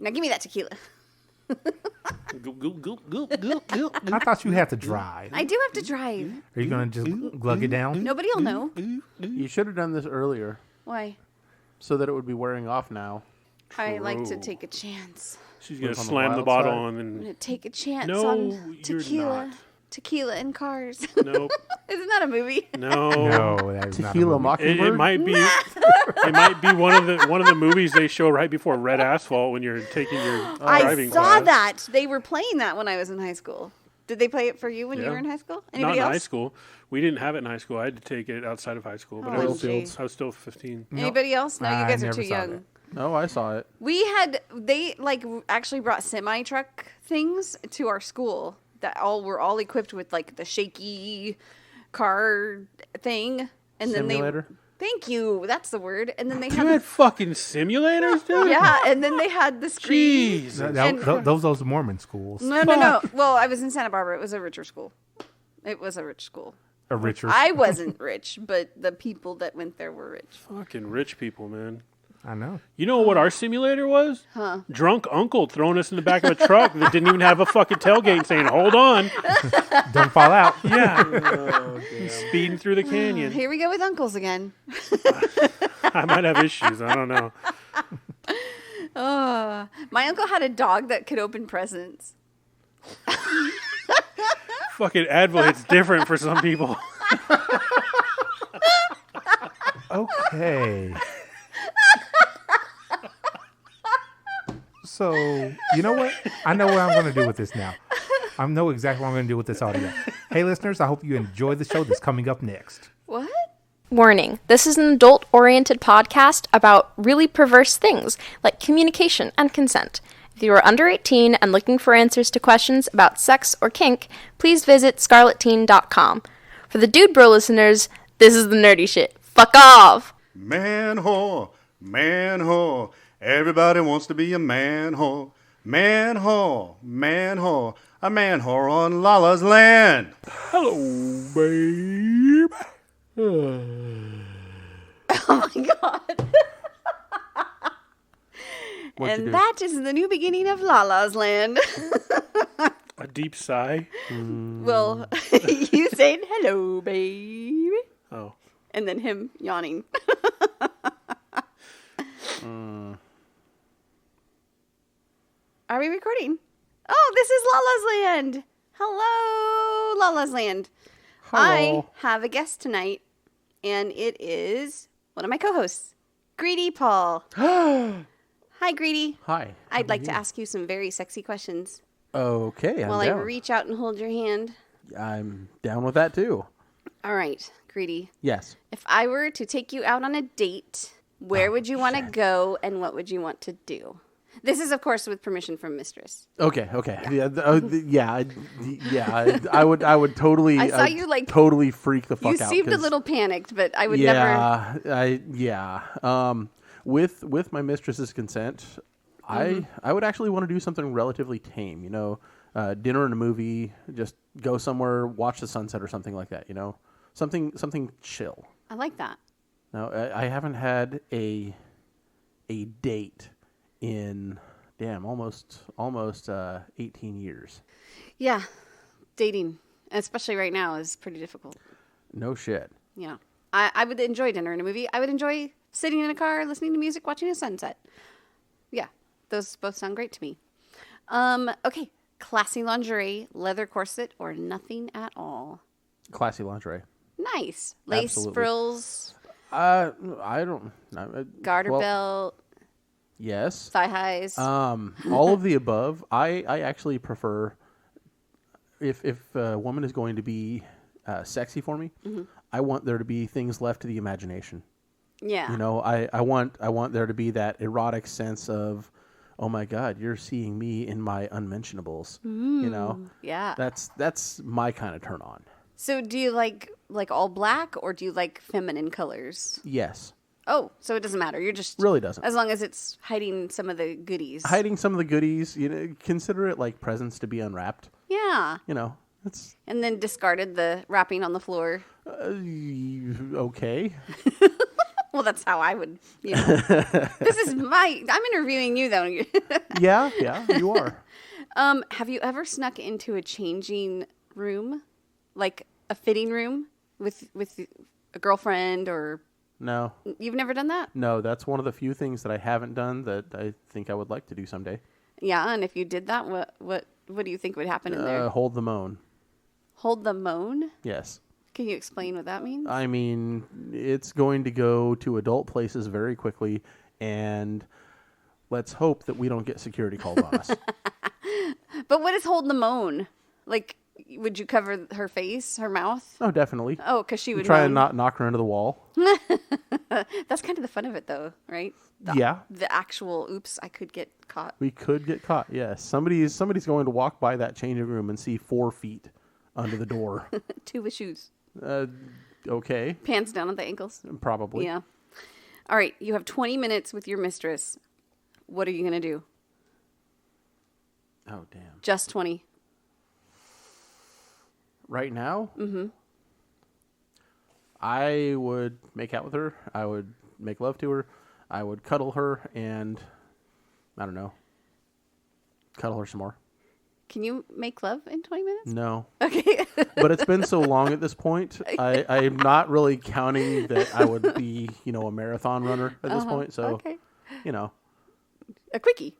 Now give me that tequila. Goop, goop, goop, goop, goop, goop. I thought you had to drive. I do have to drive. Are you going to just glug it down? Nobody will know. You should have done this earlier Why? so that it would be wearing off now. I like to take a chance. She's going to On the slam the wild bottle side. on I'm and... going to take a chance No, on you're tequila. not. Tequila and cars. Nope. Isn't that a movie? No. No, that is Tequila not a movie. It Mockingbird? might be. It might be one of the movies they show right before Red Asphalt when you're taking your I driving saw class. that. They were playing that when I was in high school. Did they play it for you when you Yeah. were in high school? Not Anybody in else? high school. We didn't have it in high school. I had to take it outside of high school, but I Oh, was geez. still 15. Anybody else? No, you I guys are never too saw young. that. Oh, I saw it. They actually brought semi truck things to our school that were all equipped with like the shaky car thing, and Simulator? then thank you, that's the word. And then they You had had fucking simulators, dude? yeah, and then they had the screen. Jesus. Those Mormon schools. No. Well, I was in Santa Barbara. It was a richer school. It was a rich school. A richer. I wasn't rich, but the people that went there were rich. Fucking rich people, man. I know. You know what our simulator was? Huh. Drunk uncle throwing us in the back of a truck that didn't even have a fucking tailgate and saying, hold on. Don't fall out. Yeah. Speeding through the canyon. Here we go with uncles again. I might have issues. I don't know. My uncle had a dog that could open presents. Fucking Advil hits different for some people. Okay. So, you know what? I know what I'm going to do with this now. I know exactly what I'm going to do with this audio. Hey, listeners, I hope you enjoy the show that's coming up next. What? Warning, this is an adult-oriented podcast about really perverse things like communication and consent. If you are under 18 and looking for answers to questions about sex or kink, please visit scarletteen.com. For the Dude Bro listeners, this is the nerdy shit. Fuck off! Man whore, man whore. Everybody wants to be a man whore. Man whore, man whore. A man whore on Lala's land. Hello, babe. Oh my god. What'd you And do? that is the new beginning of Lala's Land. A deep sigh. Well, you saying hello, baby. Oh. And then him yawning. Are we recording? Oh, this is Lala's Land. Hello, Lala's Land. I Hello. have a guest tonight, and it is one of my co-hosts, Greedy Paul. Hi, Greedy. Hi. I'd like to ask you some very sexy questions Okay, I'm while I down. reach out and hold your hand. I'm down with that too. All right, Greedy. Yes. If I were to take you out on a date, where would you want to go and what would you want to do? This is, of course, with permission from Mistress. Okay. I would totally. I saw you, like- totally freak the fuck You out. seemed a 'cause- little panicked, but I would never. With my mistress's consent, I would actually want to do something relatively tame. You know, dinner and a movie. Just go somewhere, watch the sunset or something like that. You know, something chill. I like that. Now, I haven't had a date in almost 18 years. Yeah, dating, especially right now, is pretty difficult. No shit. Yeah, I would enjoy dinner and a movie. I would enjoy sitting in a car, listening to music, watching a sunset. Yeah, those both sound great to me. Okay, classy lingerie, leather corset, or nothing at all. Classy lingerie. Nice. Lace Absolutely. frills, I don't. garter well, belt, Yes. thigh highs. All of the above. I actually prefer if a woman is going to be sexy for me, I want there to be things left to the imagination. yeah. You know, I want there to be that erotic sense of, oh my God, you're seeing me in my unmentionables. You know, Yeah. that's my kind of turn on. So do you like all black or do you like feminine colors? Yes, Oh, so it doesn't matter. You're just really doesn't. as long as it's hiding some of the goodies. Hiding some of the goodies, you know, consider it like presents to be unwrapped. Yeah. You know, it's And then discarded the wrapping on the floor. okay. Well, that's how I would. This is I'm interviewing you though. Yeah, you are. Have you ever snuck into a changing room, like a fitting room, with a girlfriend or? No. You've never done that? No, that's one of the few things that I haven't done that I think I would like to do someday. Yeah, and if you did that, what do you think would happen in there? Hold the moan. Hold the moan? Yes. Can you explain what that means? I mean, it's going to go to adult places very quickly, and let's hope that we don't get security called on us. But what is hold the moan? Like, would you cover her face, her mouth? Oh, definitely. Oh, because she would try moan. and not knock her into the wall. That's kind of the fun of it, though, right? Yeah. The actual, oops, I could get caught. We could get caught, yes. Somebody's going to walk by that changing room and see 4 feet under the door. 2 with shoes. Okay. Pants down at the ankles. Probably. Yeah. All right, you have 20 minutes with your mistress. What are you going to do? Oh, damn. Just 20. Right now? Mm-hmm. I would make out with her. I would make love to her. I would cuddle her and, I don't know, cuddle her some more. Can you make love in 20 minutes? No. Okay. But it's been so long at this point, I'm not really counting that I would be, a marathon runner at this point. So, okay. A quickie.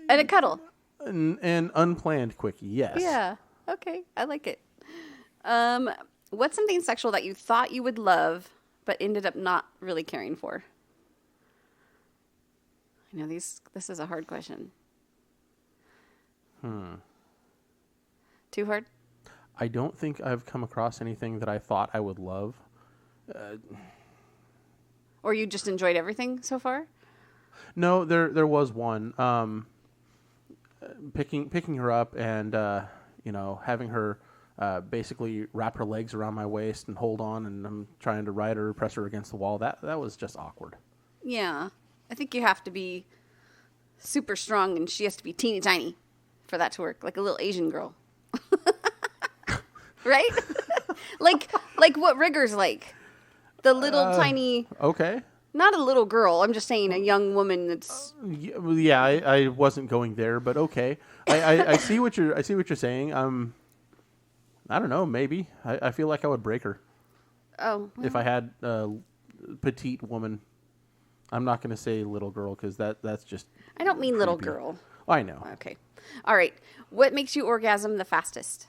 And a cuddle. An unplanned quickie, yes. Yeah. Okay. I like it. What's something sexual that you thought you would love, but ended up not really caring for? I know this is a hard question. Too hard? I don't think I've come across anything that I thought I would love. Or you just enjoyed everything so far? No, there was one. Picking her up and having her basically wrap her legs around my waist and hold on, and I'm trying to ride her, press her against the wall. That was just awkward. Yeah. I think you have to be super strong, and she has to be teeny tiny for that to work, like a little Asian girl. Right? like what Rigger's like. The little tiny... Okay. Not a little girl. I'm just saying a young woman that's... Yeah, I wasn't going there, but okay. I see what you're saying. I don't know, maybe. I feel like I would break her. Oh. If I had a petite woman. I'm not going to say little girl because that's just... I don't mean little creepy. girl. I know. Okay. All right. What makes you orgasm the fastest?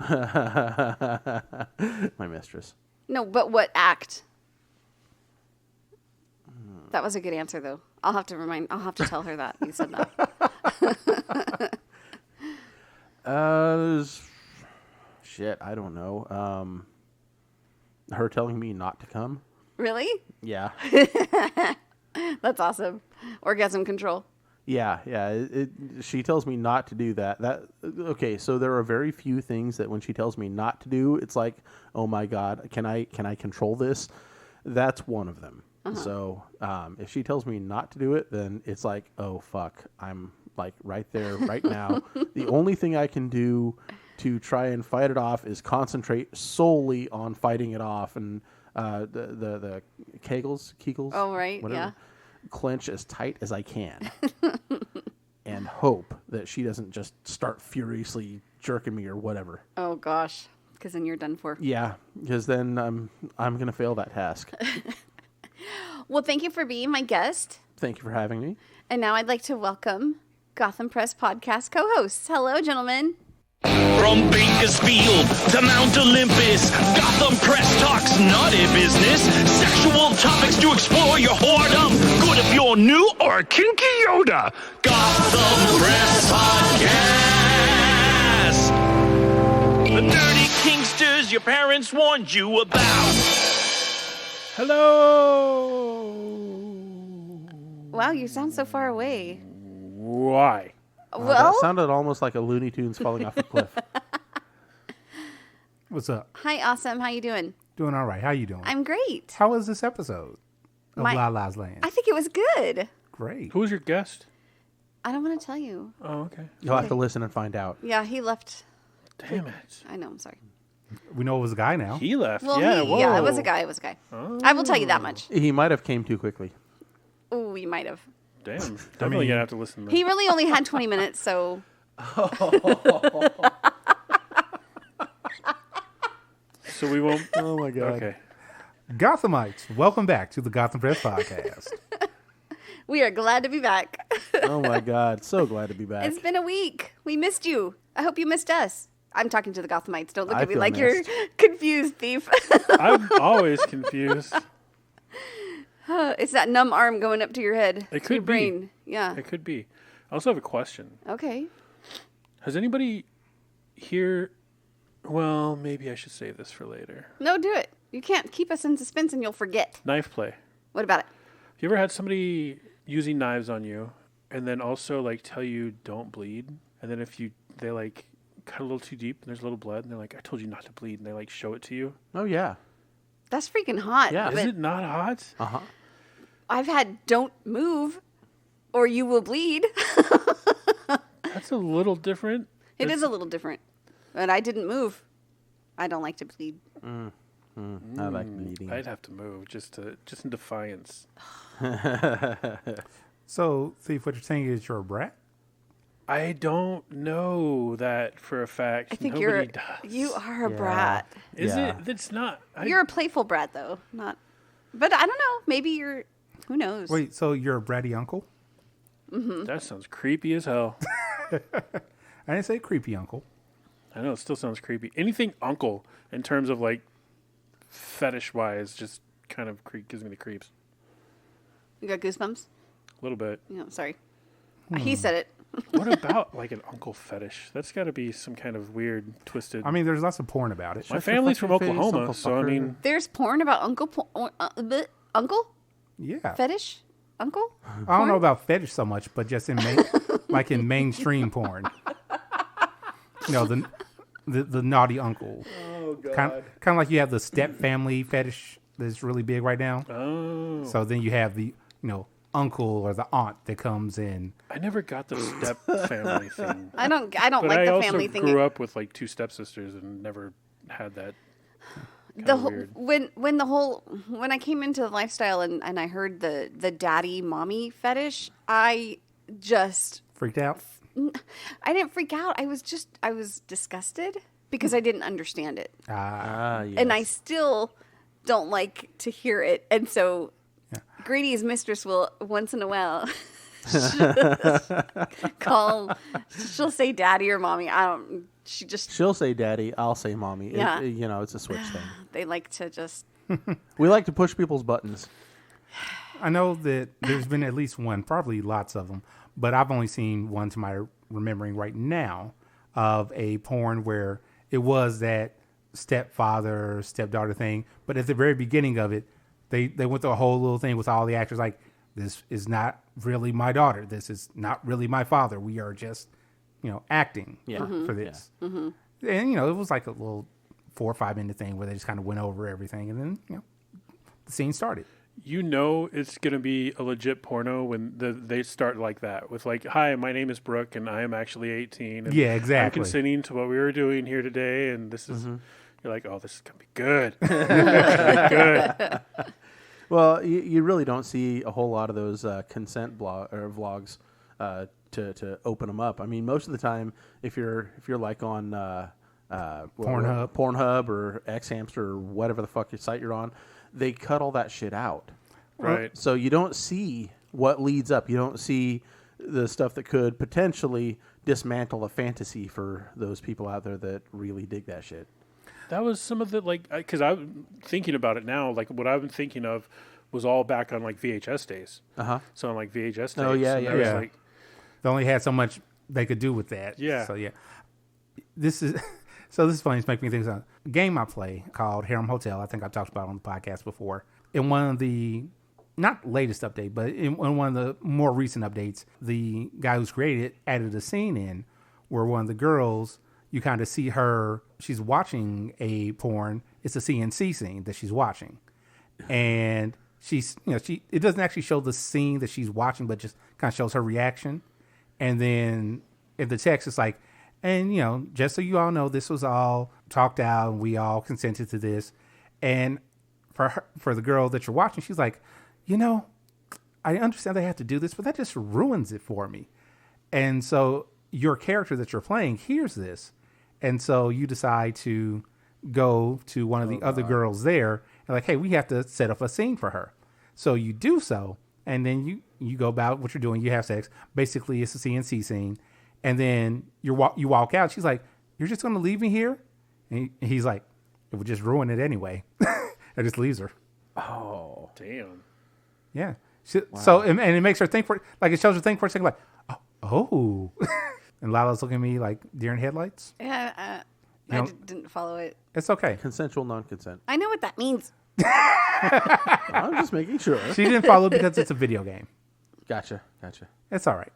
My mistress. No, but what act? That was a good answer, though. I'll have to tell her that you said that. Shit, I don't know. Her telling me not to come. Really? Yeah. That's awesome. Orgasm control. Yeah. She tells me not to do that. Okay, so there are very few things that when she tells me not to do, it's like, oh my God, can I control this? That's one of them. Uh-huh. So if she tells me not to do it, then it's like, oh fuck, I'm like right there, right now. The only thing I can do to try and fight it off is concentrate solely on fighting it off, and the Kegels. Oh right, whatever, yeah. Clench as tight as I can, and hope that she doesn't just start furiously jerking me or whatever. Oh gosh, because then you're done for. Yeah, because then I'm gonna fail that task. Well, thank you for being my guest. Thank you for having me. And now I'd like to welcome Gotham Press podcast co-hosts. Hello, gentlemen. From Bakersfield to Mount Olympus, Gotham Press talks naughty business. Sexual topics to explore your whoredom. Good if you're new or a kinky Yoda. Gotham Press Podcast. The dirty kinksters your parents warned you about. Hello. Wow, you sound so far away. Why? Well, That sounded almost like a Looney Tunes falling off a cliff. What's up? hi, awesome. How you doing? Doing all right. How you doing? I'm great. How was this episode of My- La La's Land? I think it was good. Great. Who was your guest? I don't want to tell you. Oh, okay. You'll have to listen and find out. Yeah, he left. Damn it. I know. I'm sorry. We know it was a guy now. He left. Well, yeah, yeah, it was whoa. a guy. It was a guy. I will tell you that much. He might have came too quickly. Oh, he might have. Damn. Definitely gonna have to listen to He really only had 20 minutes, so So we won't. Oh my god. Okay. Gothamites, welcome back to the Gotham Press Podcast. we are glad to be back. Oh my god. So glad to be back. It's been a week. We missed you. I hope you missed us. I'm talking to the Gothamites. Don't look I at me feel like missed. you're confused, thief. I'm always confused. It's that numb arm going up to your head. It to could your be. brain. Yeah. It could be. I also have a question. Okay. Has anybody here? Well, maybe I should save this for later. No, do it. You can't keep us in suspense and you'll forget. Knife play. What about it? Have you ever had somebody using knives on you and then also like tell you don't bleed? And then if they like cut a little too deep and there's a little blood and they're like, I told you not to bleed, and they like show it to you. Oh yeah. That's freaking hot. Yeah. Is but it not hot? Uh-huh. I've had don't move or you will bleed. That's a little different. It is a little different. But I didn't move. I don't like to bleed. I like bleeding. I'd have to move just in defiance. So, Thief, what you're saying is you're a brat? I don't know that for a fact. I think Nobody does. you are a Yeah. brat. Is Yeah. it? That's not. You're a playful brat though. Not But I don't know. Maybe you're who knows? Wait, so you're a bratty uncle? That sounds creepy as hell. I didn't say creepy uncle. I know it still sounds creepy. Anything uncle in terms of like fetish wise just kind of gives me the creeps You got goosebumps? a little bit. No, sorry. He said it. What about like an uncle fetish? That's got to be some kind of weird twisted. I mean, there's lots of porn about it. My family's from fucking face, Oklahoma, Uncle so I Fucker. mean, There's porn about uncle Yeah. fetish? Uncle? I don't know about fetish so much, but just in like in mainstream porn. You know, the naughty uncle. oh god. Kind of like you have the step family fetish that's really big right now. Oh, So then you have the, uncle or the aunt that comes in. I never got the step family thing. I don't But like I the also family thing. grew up with like two stepsisters and never had that. The Kinda whole, weird. when I came into the lifestyle and I heard the daddy mommy fetish, I just Freaked out? I didn't freak out. I was disgusted because I didn't understand it. Yes. And I still don't like to hear it. And so Grady's mistress will once in a while she'll say daddy or mommy. She'll say daddy, I'll say mommy. Yeah. It's a switch thing. They like to just We like to push people's buttons. I know that there's been at least one, probably lots of them, but I've only seen one to my remembering right now of a porn where it was that stepfather, stepdaughter thing. But at the very beginning of it, they went through a whole little thing with all the actors like, this is not really my daughter. This is not really my father. We are just, acting for this. Yeah. And, it was like a little 4 or 5 minute thing where they just kind of went over everything. And then, the scene started. You know it's going to be a legit porno when they start like that with like, hi, my name is Brooke and I am actually 18. And Yeah, exactly. I'm consenting to what we were doing here today. And this is, you're like, oh, this is going to be good. Good. Well, you really don't see a whole lot of those consent vlogs to open them up. I mean, most of the time, if you're like on Pornhub or Xhamster or whatever the fuck your site you're on, they cut all that shit out. Right. So you don't see what leads up. You don't see the stuff that could potentially dismantle a fantasy for those people out there that really dig that shit. That was some of the, like, because I'm thinking about it now, like, what I've been thinking of was all back on, like, VHS days. Uh-huh. So on, like, VHS days. Oh, yeah, and yeah, I was yeah. like, They only had so much they could do with that. Yeah. So, yeah. This is funny. It's making me think of a game I play called Harem Hotel. I think I've talked about it on the podcast before. In one of the, not latest update, but in one of the more recent updates, the guy who's created it added a scene in where one of the girls, you kind of see her, she's watching a porn. It's a CNC scene that she's watching. And she's, it doesn't actually show the scene that she's watching, but just kind of shows her reaction. And then in the text, it's like, and, just so you all know, this was all talked out and we all consented to this. And for the girl that you're watching, she's like, I understand they have to do this, but that just ruins it for me. And so your character that you're playing hears this. And so you decide to go to one of the other girls there and like, hey, we have to set up a scene for her. So you do so. And then you go about what you're doing. You have sex. Basically, it's a CNC scene. And then you walk out. She's like, you're just going to leave me here? And he's like, it would just ruin it anyway. And just leaves her. Oh, Damn. Yeah. So, and it makes her think for, like, it shows her think for a second, like, oh. And Lala's looking at me like deer in headlights. Yeah, didn't follow it. It's okay. consensual non-consent. I know what that means. I'm just making sure. She didn't follow it because it's a video game. Gotcha. It's all right.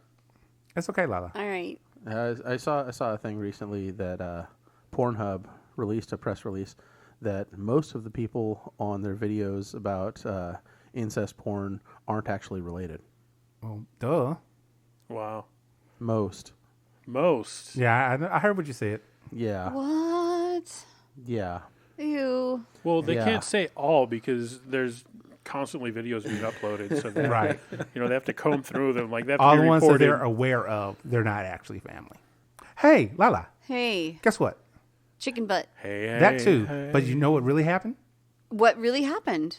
It's okay, Lala. All right. I saw a thing recently that Pornhub released a press release that most of the people on their videos about incest porn aren't actually related. Well, duh. Wow. Most. Yeah, I heard what you said. Yeah. What? Yeah. Ew. Well, they Yeah. can't say all because there's constantly videos being uploaded, so they Right. they have to comb through them. Like, they have to All be the ones that reported. they're aware of, they're not actually family. Hey, Lala, Hey, guess what? chicken butt. Hey, That too. hey. But you know what really happened? What really happened?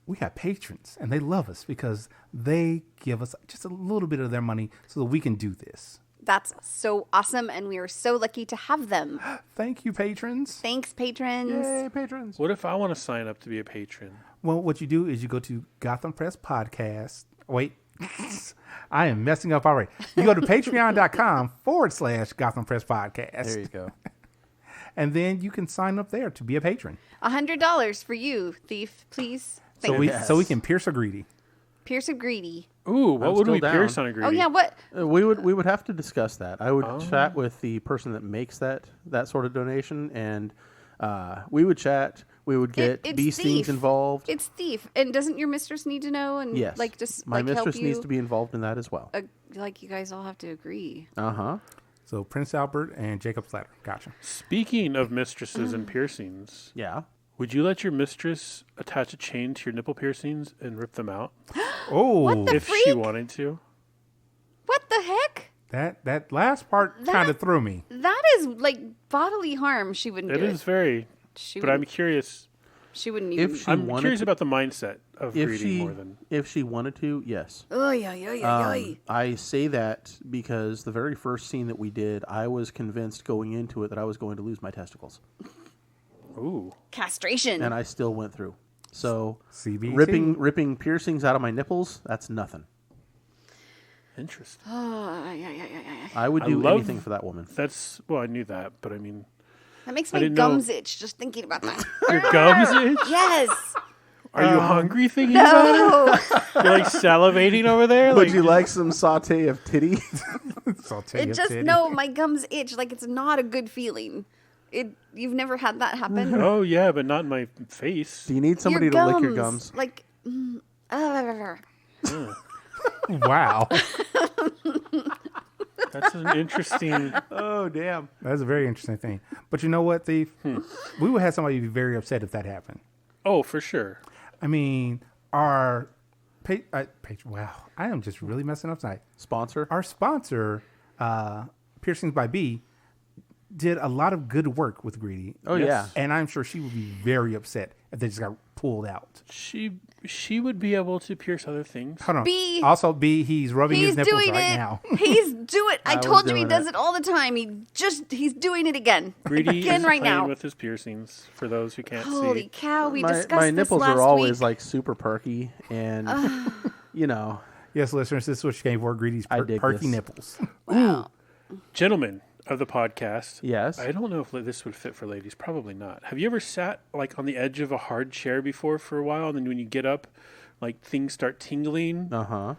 We have patrons, and they love us because they give us just a little bit of their money so that we can do this. That's so awesome, and we are so lucky to have them. Thank you, patrons. Thanks, patrons. Hey, patrons. What if I want to sign up to be a patron? Well, what you do is you go to Gotham Press Podcast. Wait, I am messing up already. You go to patreon.com/Gotham Press Podcast. There you go. And then you can sign up there to be a patron. $100 for you, thief, please. So Thanks. we can pierce a greedy. Pierce of greedy. Ooh, what I'm would still we down. pierce on a greedy? Oh yeah, what? We would have to discuss that. I would chat with the person that makes that sort of donation, and we would chat. We would get it's bee stings thief. involved. It's thief. And doesn't your mistress need to know? And Yes. like just My like mistress help you? needs to be involved in that as well. Like you guys all have to agree. Uh-huh. So Prince Albert and Jacob Slatter. Gotcha. Speaking of mistresses and piercings, Yeah. would you let your mistress attach a chain to your nipple piercings and rip them out Oh, What the if she freak? wanted to? What the heck? that last part kind of That- threw me. That is like bodily harm. She wouldn't It do is it. very, She but I'm wouldn't- curious. She wouldn't even. If she I'm wanted curious to, about the mindset of greedy more than. if she wanted to, yes. Oy, oy, oy, oy, oy. I say that because the very first scene that we did, I was convinced going into it that I was going to lose my testicles, Ooh. Castration. and I still went through. So CBT. ripping piercings out of my nipples, that's nothing. Interesting. Oh, yeah. I would I do love- anything for that woman. That's, well, I knew that, but I mean, That makes I my didn't know- gums itch just thinking about that. your gums itch? Yes. Are you hungry thinking about No. it? You're like salivating over there? Would you like some saute of titty? It just no, my gums itch like it's not a good feeling. You've never had that happen. Oh, yeah, but not in my face. Do you need somebody to lick your gums? Like, Wow. That's an interesting. Oh, damn. That's a very interesting thing. But you know what, Thief? We would have somebody be very upset if that happened. Oh, for sure. I mean, our wow, I am just really messing up tonight. Sponsor? Our sponsor, Piercings by B, did a lot of good work with Greedy. Oh, Yes. yeah. And I'm sure she would be very upset if they just got pulled out. She would be able to pierce other things. Hold on. B. Also, B, he's rubbing his he's nipples doing right it. now. He's doing. I was told you he doing does it. it all the time. He's doing it again. Greedy again is right playing now. with his piercings. For those who can't Holy see, cow! We my discussed this nipples last are always week. like super perky, and you know, Yes, listeners, this is what you came for. Greedy's I dig perky this. nipples. Wow. gentlemen of the podcast. yes. I don't know if this would fit for ladies. Probably not. Have you ever sat like on the edge of a hard chair before for a while, and then when you get up, like things start tingling, Uh-huh.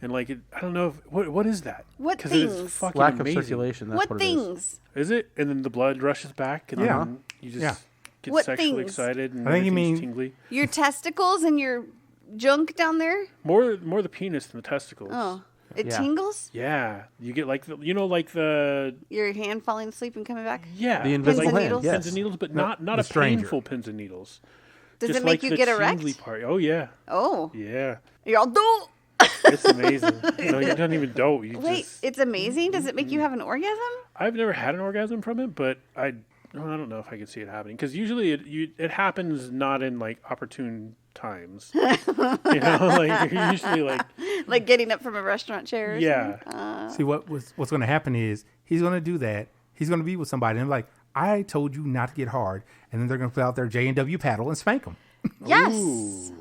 and like I don't know what is that? What 'Cause it is things? fucking Lack amazing. of circulation. That's What what, it is. things? Is it? And then the blood rushes back, and Yeah. then you just Yeah. get What sexually things? excited, and I think you everything's mean- tingly. Your testicles and your junk down there? More the penis than the testicles. Oh. It Yeah. tingles? Yeah, you get like the Your hand falling asleep and coming back? yeah The invisible and hand. needles? Yes. pins and needles, but No, not the a stranger. painful pins and needles. Does Just it make like you the get erect? tingly part. Oh yeah, Oh. yeah. You're all, "Duh!" It's amazing. No, you don't even dope. You Wait, just. it's amazing? Does it make you have an orgasm? I've never had an orgasm from it, but I don't know if I could see it happening because usually it happens not in like opportune times. Like you're usually like Like getting up from a restaurant chair or yeah. something? See, what's going to happen is he's going to do that. He's going to be with somebody and like, I told you not to get hard. And then they're going to put out their J&W paddle and spank them. Yes.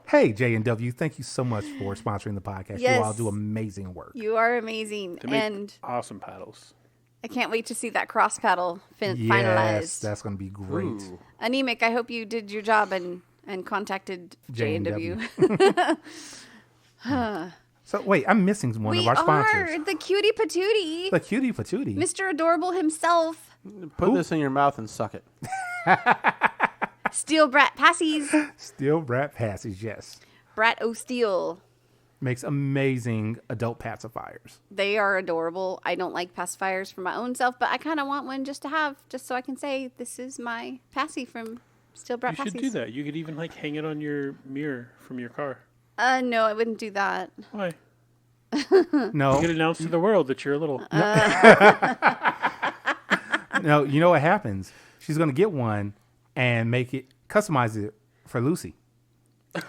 Hey, J&W, thank you so much for sponsoring the podcast. Yes. You all do amazing work. You are amazing. They make And awesome paddles. I can't wait to see that cross paddle Yes, finalized. that's going to be great. Ooh. Anemic, I hope you did your job and contacted J&W. So, wait, I'm missing one We of our sponsors. are the cutie patootie. The Cutie Patootie. Mr. Adorable himself. Put this in your mouth and suck it. Steel Brat Passies. Steel Brat Passage, yes. Brat O' Steel. Makes amazing adult pacifiers. They are adorable. I don't like pacifiers for my own self, but I kind of want one just to have, just so I can say, this is my passy from Steel Brat You should Passies. do that. You could even like hang it on your mirror from your car. No, I wouldn't do that. Why? No, You could announce to the world that you're a little. no, you know what happens? She's going to get one and customize it for Lucy.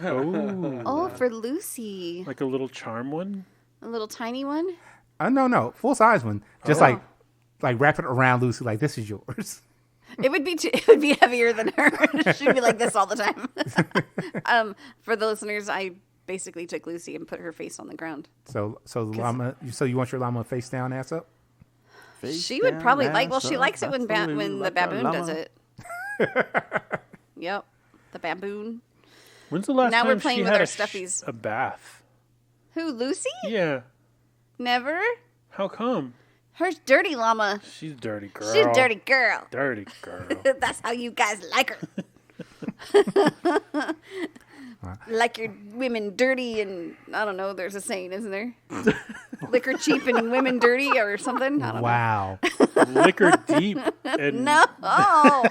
Oh, for Lucy. Like a little charm one. A little tiny one? No, full size one. Just like wrap it around Lucy, like this is yours. It would be heavier than her. She'd be like this all the time. For the listeners, I basically took Lucy and put her face on the ground. So the llama. So you want your llama face down, ass up? She would probably like. Well, she likes it when Absolutely when the like a baboon does llama. it. Yep, the baboon. When's the last Now time we're playing she with had our a stuffies. a bath? Who, Lucy? Yeah. Never. How come? Her's dirty llama. She's a dirty girl. She's a dirty girl. Dirty girl. That's how you guys like her. Like your women dirty and I don't know. There's a saying, isn't there? Liquor cheap and women dirty or something. I don't Wow. Liquor deep. And know. No,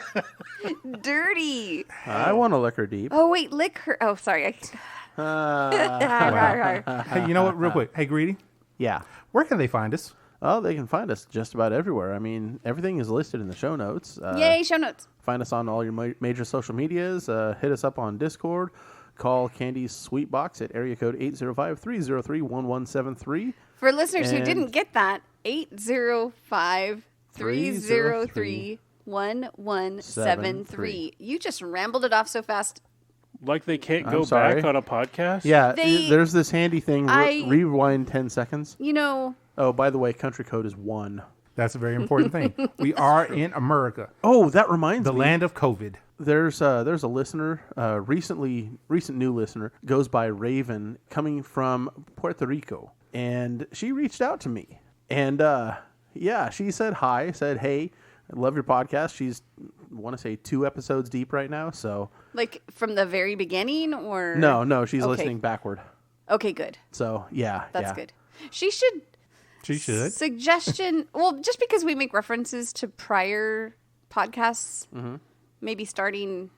dirty. I want a liquor deep. Oh wait, lick her. Oh, sorry. Hey, you know what? Real quick. Hey, Greedy. Yeah. Where can they find us? Oh, they can find us just about everywhere. I mean, everything is listed in the show notes. Yay! Show notes. Find us on all your major social medias. Hit us up on Discord. Call Kandi's Sweet Box at area code 805-303-1173. For listeners who And- didn't get that, 805-303-1173. You just rambled it off so fast. like they can't I'm go sorry. back on a podcast. Yeah, They- there's this handy thing. Rewind 10 seconds. You know, Oh, by the way, country code is 1. That's a very important thing. We are in America, Oh, that reminds the me. land of COVID. There's a listener, recent new listener, goes by Raven, coming from Puerto Rico, and she reached out to me, and she said hi, said hey, I love your podcast. She's want to say 2 episodes deep right now, so like from the very beginning or? no, she's Okay. listening backward. Okay, good. So yeah, That's good. She should. She should. Suggestion. Well, just because we make references to prior podcasts, maybe starting,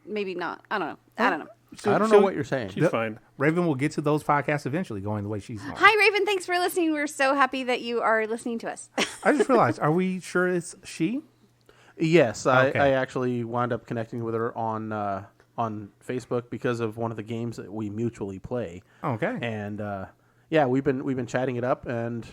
maybe not. I don't know. I don't know. I don't know what you're saying. She's fine. Raven will get to those podcasts eventually, going the way she's going. Hi, Raven. Thanks for listening. We're so happy that you are listening to us. I just realized, are we sure it's she? Yes, Okay. I actually wound up connecting with her on Facebook because of one of the games that we mutually play. Okay. And yeah, we've been chatting it up, and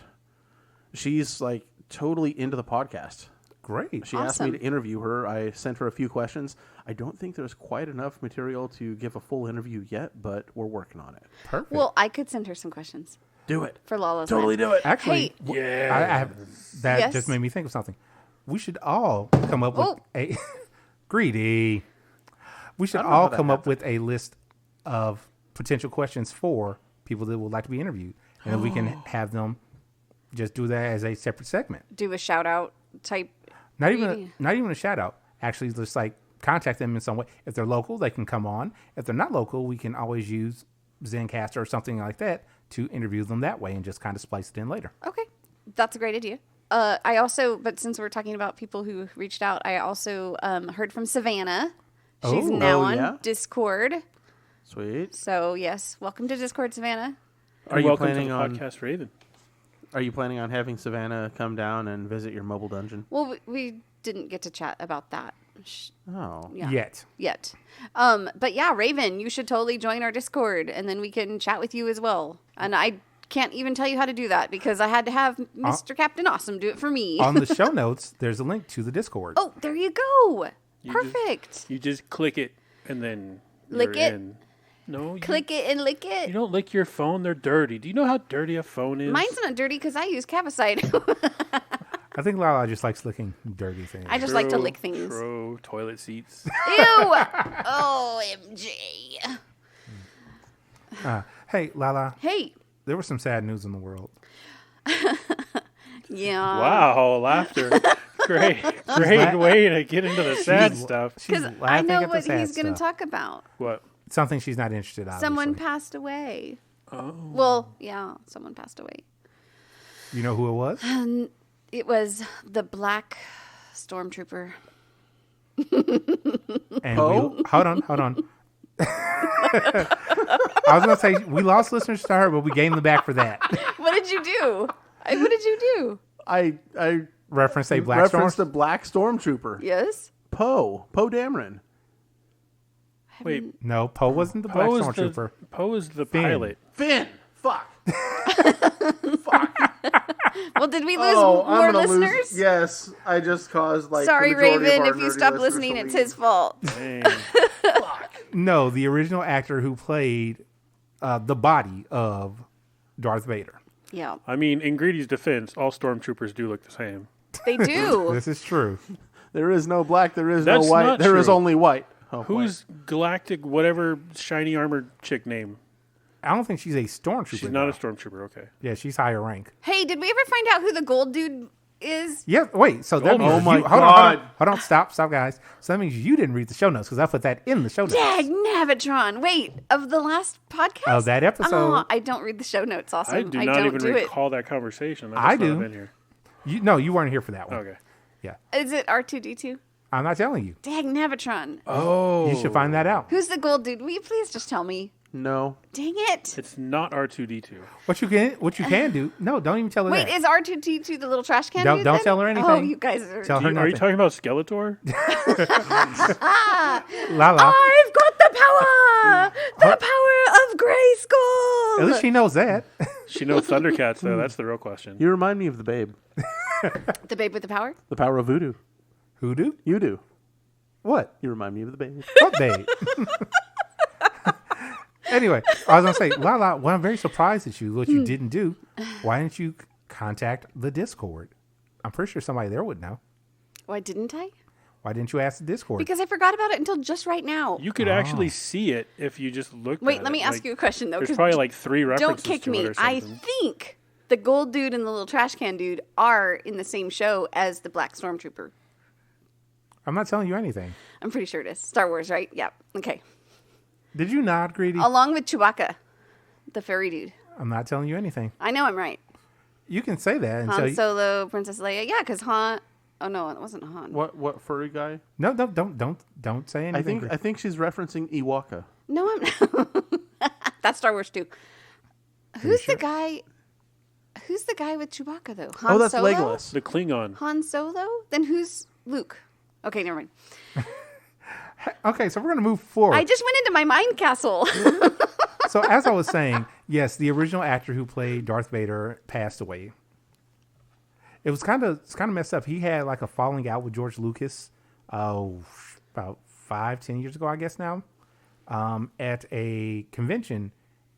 she's like totally into the podcast. Great. She asked me Awesome. to interview her. I sent her a few questions. I don't think there's quite enough material to give a full interview yet, but we're working on it. Perfect. Well, I could send her some questions Do it. for Lala's Totally Land. do it. Actually, Hey. I have, that Yes? just made me think of something. We should all come up with Oh. a greedy. We should I don't know all how that come up with a list of potential questions for people that would like to be interviewed, and then we can have them just do that as a separate segment. Do a shout out type. Not Greedy. even a shout out. Actually, just like contact them in some way. If they're local, they can come on. If they're not local, we can always use Zencaster or something like that to interview them that way and just kind of splice it in later. Okay, that's a great idea. But since we're talking about people who reached out, I also heard from Savannah. She's now on Discord. Sweet. So yes, welcome to Discord, Savannah. Are you welcome planning to the on podcast Raven? Are you planning on having Savannah come down and visit your mobile dungeon? Well, we didn't get to chat about that. Oh. Yeah. Yet. But yeah, Raven, you should totally join our Discord, and then we can chat with you as well. And I can't even tell you how to do that because I had to have Mr. Captain Awesome do it for me. On the show notes, there's a link to the Discord. Oh, there you go. Perfect. You just click it and then Lick you're it? in. No, Click it and lick You it. don't lick your phone. They're dirty. Do you know how dirty a phone is? Mine's not dirty because I use Cavicide. I think Lala just likes licking dirty things. I just like to lick things. Throw toilet seats. Ew! OMG. Hey, Lala, Hey. there was some sad news in the world. Yeah. Wow, laughter. Great way to get into the sad stuff. She's Because I laughing know at the what sad he's going to stuff. talk about. What? Something she's not interested in. Someone passed away. Oh. Well, yeah, someone passed away. You know who it was? It was the Black Stormtrooper. And hold on. I was going to say, we lost listeners to her, but we gained them back for that. What did you do? What did you do? I Reference a Black referenced Storm? the Black Stormtrooper. Yes? Poe Dameron. Wait, No, Poe wasn't the Black Stormtrooper. Poe is the Finn. pilot. Finn. Fuck. Well, did we lose I'm more gonna listeners? lose. Yes, I just caused like. Sorry, the majority of Raven. our If you nerdy stop listeners listening, to it's leave. his fault. Dang. No, the original actor who played the body of Darth Vader. Yeah, I mean, in Greedy's defense, all stormtroopers do look the same. they do. This is true. There is no black. There is That's no white. not There is true. only white. Oh, Who's Galactic, whatever shiny armored chick name? I don't think she's a stormtrooper. She's not a though. stormtrooper. Okay. Yeah, she's higher rank. Hey, did we ever find out who the gold dude is? Yeah, wait. So that Oh means my hold God. on. Stop, guys. So that means you didn't read the show notes because I put that in the show notes. Dag Navitron. Wait, of the last podcast? Of that episode. Oh, I don't read the show notes, Awesome. I do I not don't even do recall that conversation. I must not do. have been here. You weren't here for that one. Okay. Yeah, it. Is it R2D2? I'm not telling you. Dag Navitron. Oh. You should find that out. Who's the gold dude? Will you please just tell me? No. Dang it. It's not R2D2. What you can do? No, don't even tell her Wait, that. is R2D2 the little trash can Don't- dude don't then? tell her anything. Oh, you guys are... Tell her Are you nothing. talking about Skeletor? Lala. I've got the power! The power of Grayskull! At least she knows that. She knows Thundercats, though. That's the real question. You remind me of the Babe. The babe with the power? The power of voodoo. Who do? You do. What? You remind me of the Babe. What babe? Anyway, I was gonna say, Lala, what I'm very surprised at you, what you didn't do. Why didn't you contact the Discord? I'm pretty sure somebody there would know. Why didn't I? Why didn't you ask the Discord? Because I forgot about it until just right now. You could actually see it if you just looked at Wait, it. let me ask Like, you a question, though. There's 'cause probably like 3 references don't kick to me. it or I something. think the gold dude and the little trash can dude are in the same show as the Black Stormtrooper. I'm not telling you anything. I'm pretty sure it is. Star Wars, right? Yeah. Okay. Did you nod, Greedy? Along with Chewbacca, the furry dude. I'm not telling you anything. I know I'm right. You can say that and Han say Solo, Princess Leia. Yeah, because Han... Oh, no, it wasn't Han. What furry guy? no, don't say anything. I think she's referencing Ewaka. No, I'm not. That's Star Wars, too. Who's the guy... Who's the guy with Chewbacca, though? Han Oh, that's Solo? Legolas. The Klingon. Han Solo? Then who's Luke? Okay, never mind. Okay, so we're gonna move forward. I just went into my mind castle. So as I was saying, yes, the original actor who played Darth Vader passed away. It's kind of messed up. He had like a falling out with George Lucas, about 5-10 years ago, I guess now, at a convention,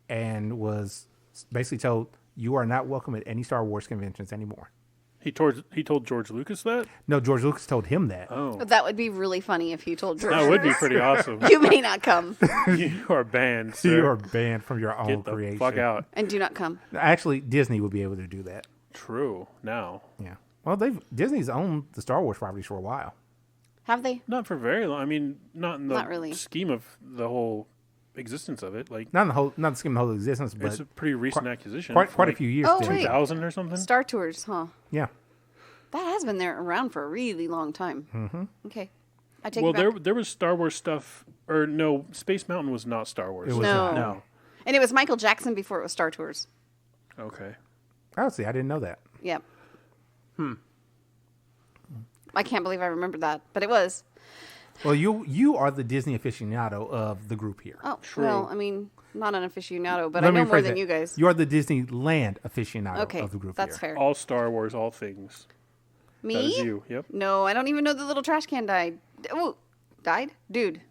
and was basically told, "You are not welcome at any Star Wars conventions anymore." He told George Lucas that? No, George Lucas told him that. Oh. That would be really funny if you told George. That would be pretty awesome. You may not come. You are banned, sir. You are banned from your own Get the creation. fuck out. And do not come. Actually, Disney would be able to do that. True. Now. Yeah. Well, Disney's owned the Star Wars properties for a while. Have they? Not for very long. I mean, not in the Not really. scheme of the whole existence of it. Like, not the scheme of the whole existence, but it's a pretty recent acquisition. quite a like few years. Oh, too. wait. 2000 or something. Star Tours, huh? Yeah. That has been there around for a really long time. Mm-hmm. Okay. I take Well, it back. there was Star Wars stuff, or no, Space Mountain was not Star Wars. It was No. No. And it was Michael Jackson before it was Star Tours. Okay. Oh, see, I didn't know that. Yep. I can't believe I remembered that, but it was. Well, you are the Disney aficionado of the group here. Oh, well, I mean, not an aficionado, but Let I me know more rephrase than that. you guys. You are the Disneyland aficionado Okay, of the group that's here. fair. All Star Wars, all things. Me? That is you. Yep. No, I don't even know the little trash can died. Oh, died? Dude.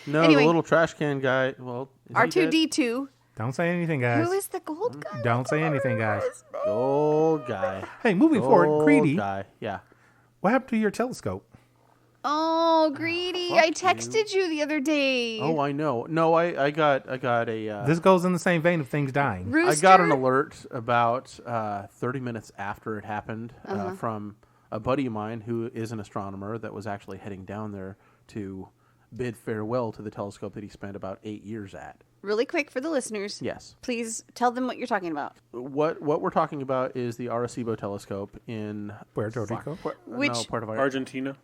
No, Anyway. the little trash can guy. Well, is he dead? R2D2. Don't say anything, guys. Who is the gold guy? Don't say anything, guys. Old guy. Hey, moving forward, Old Greedy, guy. Yeah. what happened to your telescope? Oh, Greedy. fuck I texted you the other day. Oh, I know. No, I got a. This goes in the same vein of things dying. I Rooster? got an alert about 30 minutes after it happened Uh-huh. from a buddy of mine who is an astronomer that was actually heading down there to bid farewell to the telescope that he spent about 8 years at. Really quick for the listeners. Yes. Please tell them what you're talking about. What we're talking about is the Arecibo telescope in Puerto Rico. Which- Puerto Vallarta. Argentina.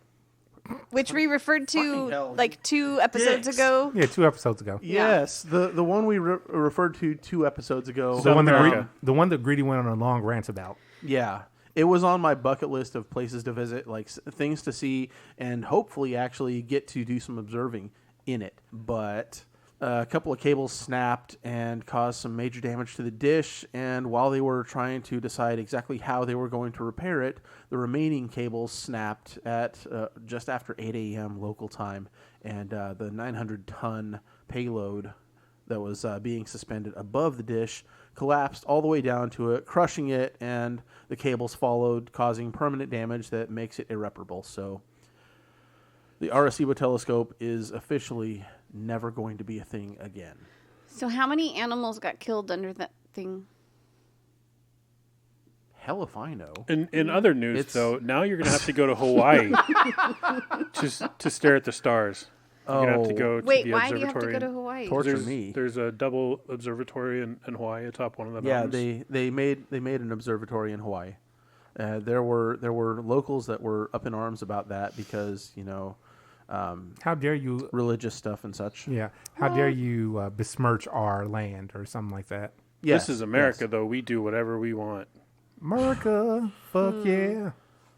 Which we referred to Fucking hell, like 2 episodes dicks. ago. Yeah, 2 episodes ago. Yes, the one we referred to 2 episodes ago. The South one, America. the one that Greedy went on a long rant about. Yeah. It was on my bucket list of places to visit, like things to see, and hopefully actually get to do some observing in it. But a couple of cables snapped and caused some major damage to the dish. And while they were trying to decide exactly how they were going to repair it, the remaining cables snapped at just after 8 a.m. local time. And the 900-ton payload that was being suspended above the dish collapsed all the way down to it, crushing it, and the cables followed, causing permanent damage that makes it irreparable. So the Arecibo telescope is officially never going to be a thing again. So how many animals got killed under that thing? Hell if I know. In other news, It's- though, now you're going to have to go to Hawaii to stare at the stars. You're going to have to go to Wait, the why do you have to observatory. go to Hawaii? Torture There's, me. there's a double observatory in Hawaii atop one of the Yeah, mountains. they made an observatory in Hawaii. There were locals that were up in arms about that because How dare you? religious stuff and such. Yeah. How dare you besmirch our land or something like that? Yes, This is America, yes. though. We do whatever we want. America, fuck yeah.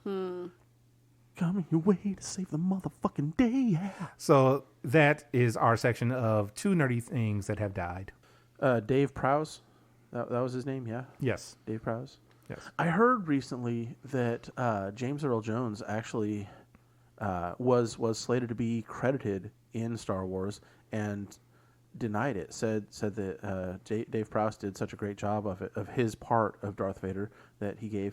Coming your way to save the motherfucking day. Yeah. So that is our section of 2 nerdy things that have died. Dave Prowse, that was his name, yeah. Yes. Dave Prowse. Yes. I heard recently that James Earl Jones actually was slated to be credited in Star Wars and denied it. Said that Dave Prowse did such a great job of his part of Darth Vader that he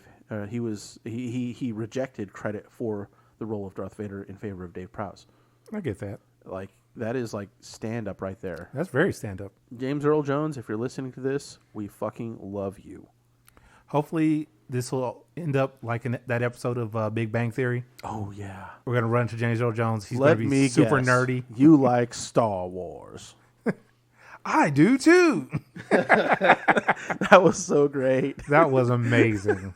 rejected credit for the role of Darth Vader in favor of Dave Prowse. I get that. Like that is like stand up right there. That's very stand up. James Earl Jones, if you're listening to this, we fucking love you. Hopefully, this will end up like in that episode of Big Bang Theory. Oh yeah. We're going to run to James Earl Jones. He's Let going to be me super guess. nerdy. You like Star Wars. I do too. That was so great. That was amazing.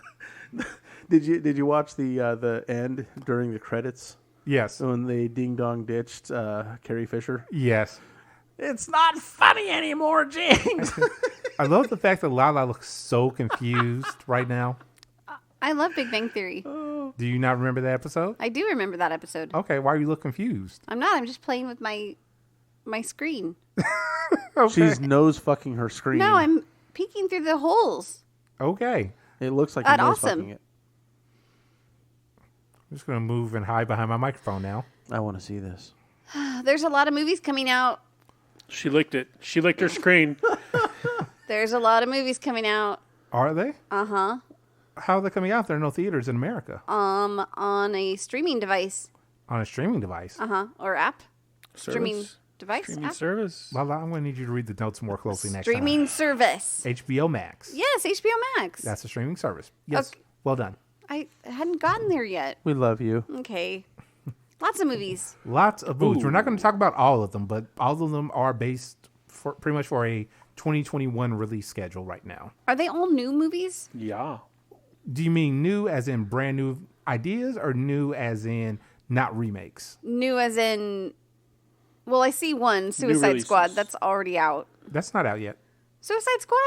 Did you watch the end during the credits Yes. when they ding dong ditched Carrie Fisher? Yes. It's not funny anymore, James. I love the fact that Lala looks so confused right now. I love Big Bang Theory. Do you not remember that episode? I do remember that episode. Okay, why are you look confused? I'm not. I'm just playing with my screen. She's nose fucking her screen. No, I'm peeking through the holes. Okay. It looks like That's you're nose awesome. fucking it. I'm just going to move and hide behind my microphone now. I want to see this. There's a lot of movies coming out. She licked it. She licked her screen. There's a lot of movies coming out. Are they? Uh-huh. How are they coming out? There are no theaters in America. On a streaming device. On a streaming device. Uh-huh. Or app. Streaming Service? device? Streaming App? service? Lala, I'm going to need you to read the notes more closely next Streaming service. time. HBO Max. Yes, HBO Max. That's a streaming service. Yes. Okay. Well done. I hadn't gotten there yet. We love you. Okay. Lots of movies. Lots of movies. We're not going to talk about all of them, but all of them are based pretty much for a 2021 release schedule right now. Are they all new movies? Yeah. Do you mean new as in brand new ideas, or new as in not remakes? New as in, well, I see one, Suicide releases. Squad. That's already out. That's not out yet. Suicide Squad?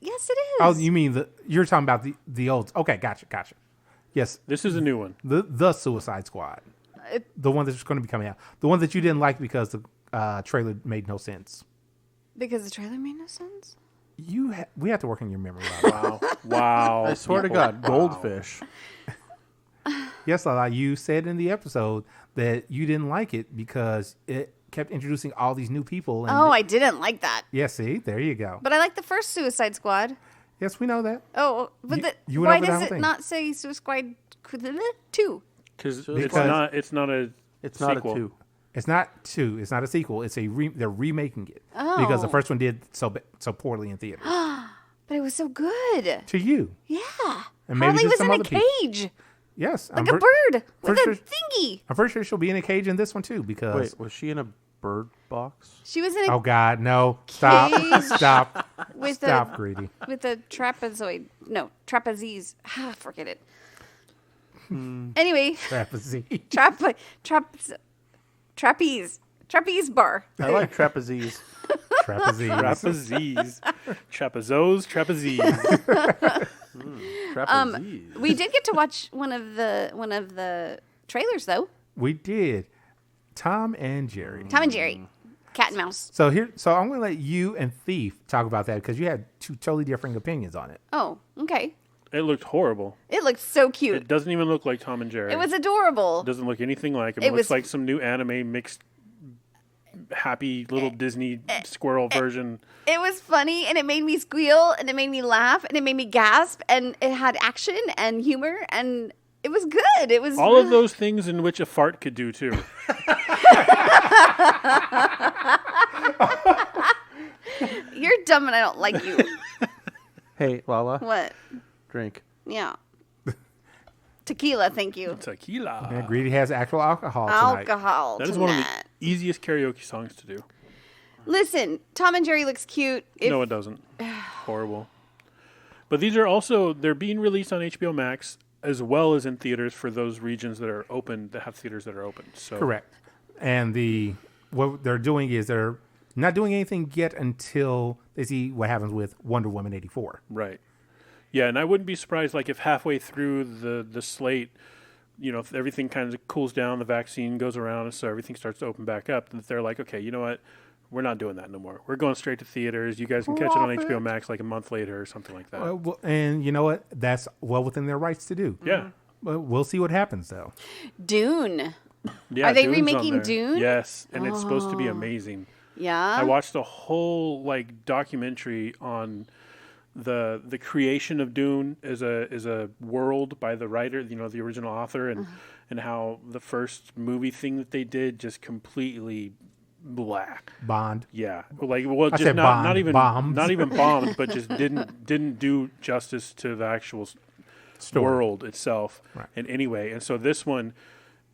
Yes, it is. Oh, you mean you're talking about the old? Okay, gotcha. Yes, This is a new one. the Suicide Squad, the one that's going to be coming out, the one that you didn't like because the trailer made no sense. Because the trailer made no sense? We have to work on your memory. Lala. Wow. I swear to God, goldfish. Yes, Lala, you said in the episode that you didn't like it because it kept introducing all these new people. And Oh, I didn't like that. yeah, see, there you go. But I like the first Suicide Squad. Yes, we know that. Oh, but you went why over the does whole it thing. not say Suicide Squad 2? Because Because- it's not a It's not sequel. a 2. It's not 2. It's not a sequel. It's they're remaking it because the Oh. first one did so poorly in theaters. But it was so good. To you, Yeah. And maybe Harley to was some in a other people. cage. yes, Like a bird with pretty a sure- thingy. I'm pretty sure she'll be in a cage in this one too because. Wait, was she in a bird box? She was in a Oh God, no! Stop! Cage. Stop! with Stop, a greedy. with a trapezoid. No, trapeze. Forget it. Anyway, Trapeze. trapeze bar. I like trapezes. Trapeze. Trapezes. Trapezos, trapezes. Trapezes. We did get to watch one of the trailers though. We did. Tom and Jerry. Tom and Jerry, cat and mouse. So I'm going to let you and Thief talk about that because you had two totally differing opinions on it. Oh, okay. It looked horrible. It looked so cute. It doesn't even look like Tom and Jerry. It was adorable. It doesn't look anything like him. It It looks was- like some new anime mixed happy little Disney squirrel version. It was funny, and it made me squeal, and it made me laugh, and it made me gasp, and it had action and humor, and it was good. It was All of those things in which a fart could do too. You're dumb, and I don't like you. Hey, Lala, What? drink. Yeah. Tequila, thank you. Tequila. Yeah, Greedy has actual alcohol tonight. Alcohol. That is one of the tonight. easiest karaoke songs to do. Listen, Tom and Jerry looks cute. No, it doesn't. Horrible. But these are also, they're being released on HBO Max as well as in theaters for those regions that are open, that have theaters that are open. So Correct. And what they're doing is they're not doing anything yet until they see what happens with Wonder Woman 84. Right. Yeah, and I wouldn't be surprised, like, if halfway through the slate, you know, if everything kind of cools down, the vaccine goes around, and so everything starts to open back up, that they're like, okay, you know what? We're not doing that no more. We're going straight to theaters. You guys can catch it on HBO Max like a month later or something like that. Well, and you know what? That's well within their rights to do. Yeah. But we'll see what happens, though. Dune. Yeah. Are they Dune's on remaking there. Dune? Yes, and it's supposed to be amazing. Yeah. I watched a whole like documentary on the creation of Dune as a world by the writer, you know, the original author, and how the first movie thing that they did just completely black. Bond. Yeah, like well, I just said not bombed. even Bombed. not even bombed, but just didn't do justice to the actual Story. world itself Right. in any way. And so this one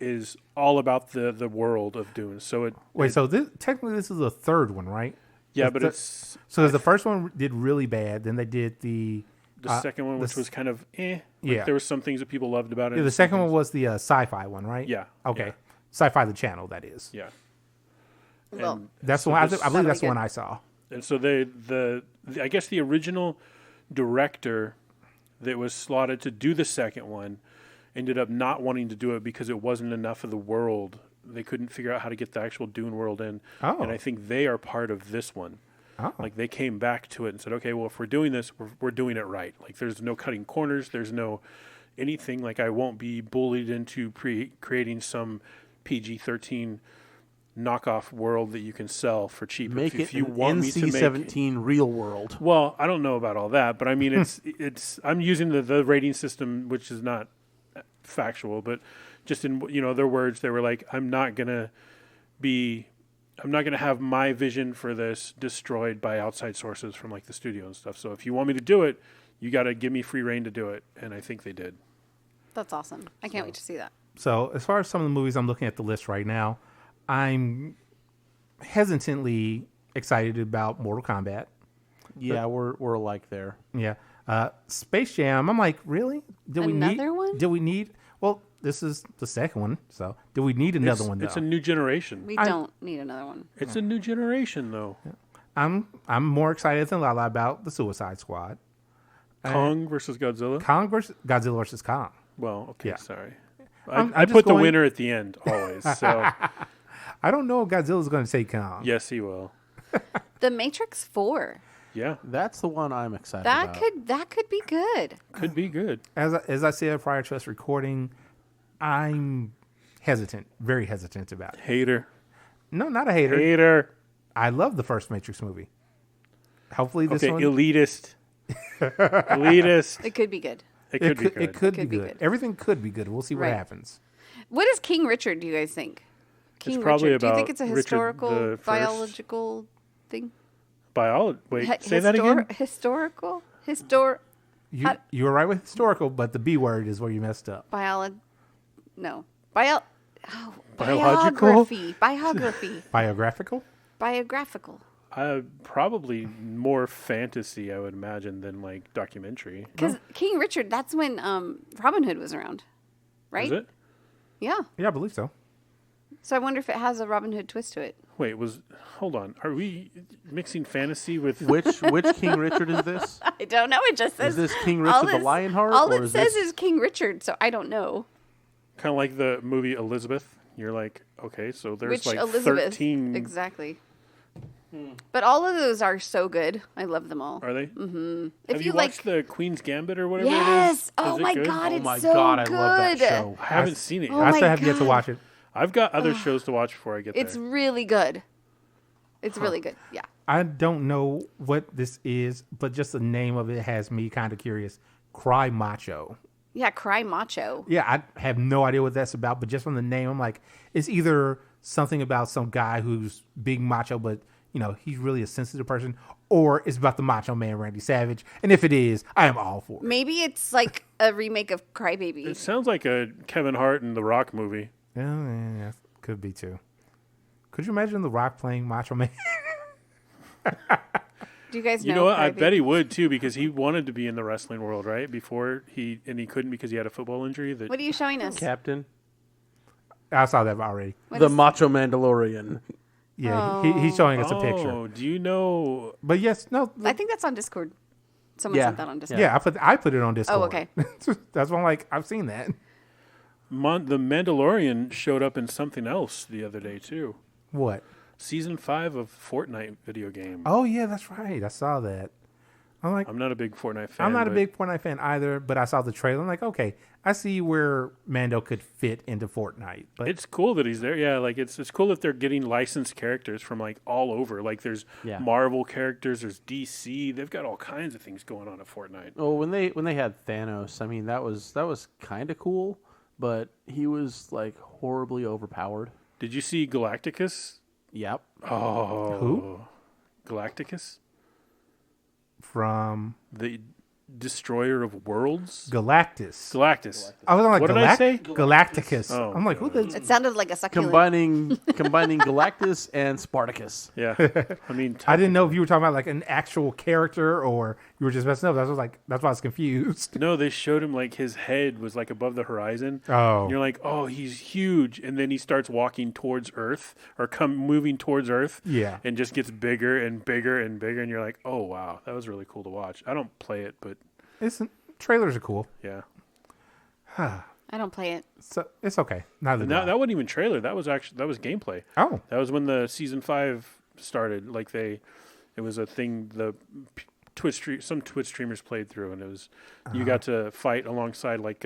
is all about the world of Dune. So So technically this is the third one, right? yeah, but the- it's So the first one did really bad. Then they did the the second one, which s- was kind of Like yeah. there were some things that people loved about it. Yeah, and the some second one things- was the sci-fi one, right? Yeah, Okay. yeah. Sci-fi the channel, that is. Yeah. Well, That's the So one. this- I believe that's the Sounded one I saw. And so the I guess the original director that was slotted to do the second one ended up not wanting to do it because it wasn't enough of the world. They couldn't figure out how to get the actual Dune world in. Oh. And I think they are part of this one. Oh. Like they came back to it and said, okay, well, if we're doing this, we're doing it right. Like there's no cutting corners. There's no anything. Like I won't be bullied into creating some PG-13 knockoff world that you can sell for cheap. Make if it you an want me to make NC-17 real world. well, I don't know about all that, but I mean, it's. I'm using the rating system, which is not factual, but just in their words, they were like, I'm not gonna have my vision for this destroyed by outside sources from like the studio and stuff. So if you want me to do it, you got to give me free reign to do it, and I think they did. that's awesome. I can't wait to see that. So as far as some of the movies I'm looking at the list right now, I'm hesitantly excited about Mortal Kombat. Yeah, we're alike there. Yeah. Space Jam. I'm like, really? Another one? Do we need? Well, this is the second one, so do we need another one? It's though? a new generation. We don't need another one. It's a new generation, though. I'm more excited than Lala about the Suicide Squad. Kong versus Godzilla. Godzilla versus Kong. Well, okay, Yeah. sorry. I'm I just put the going- winner at the end always. So I don't know if Godzilla's going to take Kong. yes, he will. The Matrix 4. Yeah, That's the one I'm excited That about. could be good. could be good. As I said prior to us recording, I'm hesitant, very hesitant about it. Hater. No, not a hater. Hater. I love the first Matrix movie. Hopefully this Okay, one elitist. Elitist. It could be good. It could be good. It could It could be be good. good. Everything could be good. We'll see what Right. happens. What is King Richard, do you guys think? King probably Richard. Do you think about it's a Richard historical, the First. biological thing? Biology. Wait, say that again. Historical? You were right with historical, but the B word is where you messed up. No. Biological? Biography. Biographical? Biographical. Probably more fantasy, I would imagine, than like documentary. Because King Richard, that's when Robin Hood was around, right? Is it? Yeah. Yeah, I believe so. So I wonder if it has a Robin Hood twist to it. Wait, hold on. Are we mixing fantasy with Which King Richard is this? I don't know. It just says. Is this King all Richard the it- Lionheart? All or it is says this... is King Richard, so I don't know. kind of like the movie Elizabeth? You're like, okay, so there's Which like Elizabeth. 13. Exactly. But all of those are so good. I love them all. Are they? Mm-hmm. If Have you you watched like- the Queen's Gambit or whatever it is? Yes. Is Oh it my good? God, Oh it's my so God, I good. love that show. I haven't seen it Oh yet. I my still have yet to God. watch it. I've got other shows to watch before I get It's there. really good. It's really good. Yeah. I don't know what this is, but just the name of it has me kind of curious. Cry Macho. Yeah, Cry Macho. Yeah, I have no idea what that's about, but just from the name, I'm like, it's either something about some guy who's big macho, but he's really a sensitive person, or it's about the Macho Man Randy Savage. And if it is, I am all for it. Maybe it's like a remake of Crybaby. It sounds like a Kevin Hart and The Rock movie. Yeah, could be too. Could you imagine The Rock playing Macho Man? Do you guys know? You know what? I Crybaby? bet he would too, because he wanted to be in the wrestling world, right? Before he couldn't because he had a football injury. That What are you showing us? Captain? I saw that already. What the is- Macho Mandalorian. Yeah, he's showing us a picture. Oh, do you know? But yes, no. I think that's on Discord. Someone Yeah. sent that on Discord. Yeah, I put it on Discord. Oh, okay. That's why I'm like, I've seen that. The Mandalorian showed up in something else the other day too. What? Season 5 of Fortnite video game. Oh yeah, that's right. I saw that. I'm like, I'm not a big Fortnite fan. I'm not a but big Fortnite fan either, but I saw the trailer. I'm like, okay, I see where Mando could fit into Fortnite. But It's cool that he's there. Yeah, like it's cool that they're getting licensed characters from like all over. Like there's Yeah. Marvel characters, there's DC. They've got all kinds of things going on at Fortnite. Oh, when they had Thanos, I mean that was kind of cool, but he was like horribly overpowered. Did you see Galacticus? Yep. Oh, Who? Galacticus, from the destroyer of worlds. Galactus. Galactus. I was like, What did I say? Galacticus. Oh, I'm like, who the? It sounded like a succulent. Combining Galactus and Spartacus. Yeah, I mean, I didn't know if you were talking about like an actual character or you were just messing up. That's why I was confused. No, they showed him like his head was like above the horizon. Oh. And you're like, oh, he's huge, and then he starts walking towards Earth or moving towards Earth. Yeah. and just gets bigger and bigger and bigger, and you're like, oh wow, that was really cool to watch. I don't play it, but Trailers are cool, yeah, I don't play it. so it's okay. Neither and do I. that wasn't even trailer. That was gameplay. Oh, That was when the season 5 started. Like it was a thing. Some Twitch streamers played through, and it was you got to fight alongside like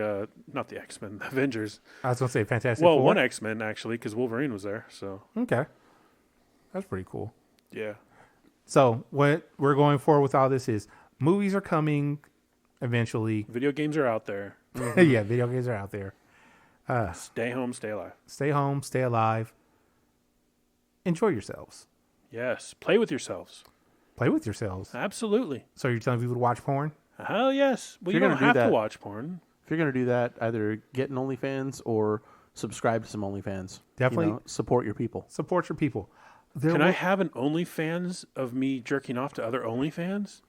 not the X-Men, the Avengers. I was gonna say Fantastic Well, Four. one X-Men actually, because Wolverine was there. So Okay, that's pretty cool. yeah, So what we're going for with all this is movies are coming eventually. video games are out there. Yeah, video games are out there. Stay home, stay alive. Stay home, stay alive. Enjoy yourselves. Yes, play with yourselves. Play with yourselves. Absolutely. So you're telling people to watch porn? Hell yes. Well, If you you're don't gonna have do to that- watch porn. If you're gonna do that, either get an OnlyFans or subscribe to some OnlyFans. Definitely. support your people. Support your people. Can I have an OnlyFans of me jerking off to other OnlyFans?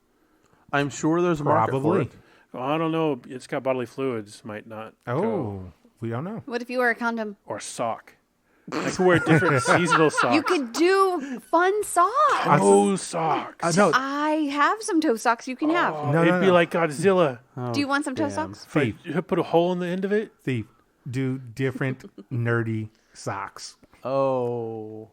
I'm sure there's a market for Probably. it. Well, I don't know. It's got bodily fluids. Might not. Oh, go. we don't know. What if you wear a condom? Or sock. I could wear different seasonal socks. You could do fun socks. Toe socks. No, I have some toe socks you can have. No, It'd no, be no. like Godzilla. Do you want some toe damn. socks? Thief, You put a hole in the end of it. thief, do different nerdy socks Oh.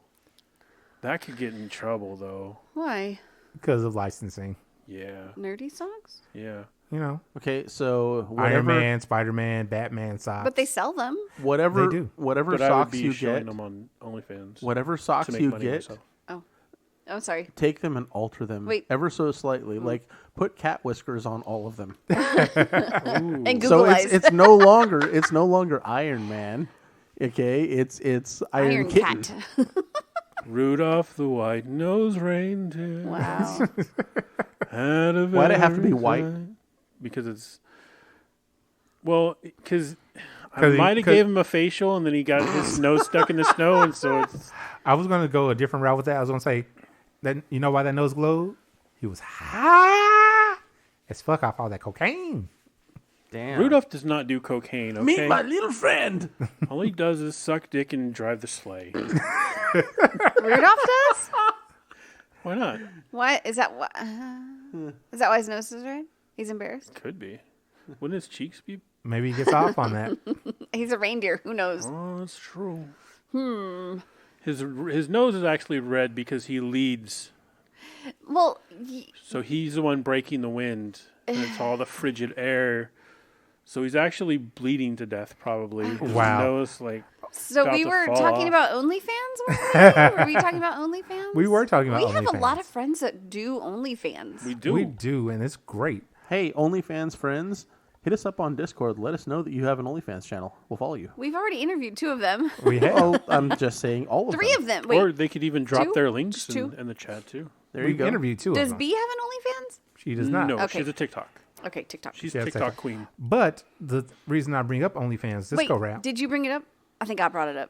That could get in trouble, though. Why? because of licensing. Yeah. Nerdy socks? Yeah. You know, Okay, so Iron whatever, Man, Spider-Man, Batman socks. But they sell them. whatever, They do. whatever But I would socks be you showing get, them on OnlyFans. whatever socks to make you money get, myself. Oh, sorry. take them and alter them Wait. ever so slightly. Like put cat whiskers on all of them. And Google So eyes. it's no longer Iron Man. Okay, it's Iron, Iron Kitten. Cat. Rudolph the white-nosed reindeer. Wow. Had a Why'd it have to be very white? fine- Because it's... Well, because I 'Cause he- might have 'cause- gave him a facial, and then he got his nose stuck in the snow, and so it's... I was going to go a different route with that. I was going to say that you know why that nose glowed? He was high as fuck off all that cocaine. Damn. Rudolph does not do cocaine, okay? Meet my little friend. All he does is suck dick and drive the sleigh. Rudolph does? Why not? Why is that? Is that why his nose is red? He's embarrassed. Could be. Wouldn't his cheeks be... Maybe he gets off on that. He's a reindeer. Who knows? Oh, that's true. His nose is actually red because he leads. Well, So he's the one breaking the wind, and it's all the frigid air. So he's actually bleeding to death, probably. His Wow. nose, like... so about we to were fall talking off. about OnlyFans. Were we talking about OnlyFans? We were talking about We have a lot OnlyFans. of friends that do OnlyFans. We do. We do, and it's great. Hey, OnlyFans friends, hit us up on Discord. Let us know that you have an OnlyFans channel. We'll follow you. We've already interviewed 2 of them. We have. Oh, I'm just saying all of 3 them. of them. Wait, Or they could even drop 2? their links Just 2? in the chat, too. There we you go. interviewed 2 does of them. B have an OnlyFans? She does not. No, Okay. she's a TikTok. Okay, TikTok. She's Yeah, TikTok TikTok. queen. But the reason I bring up OnlyFans this Wait, go round. did you bring it up? I think I brought it up.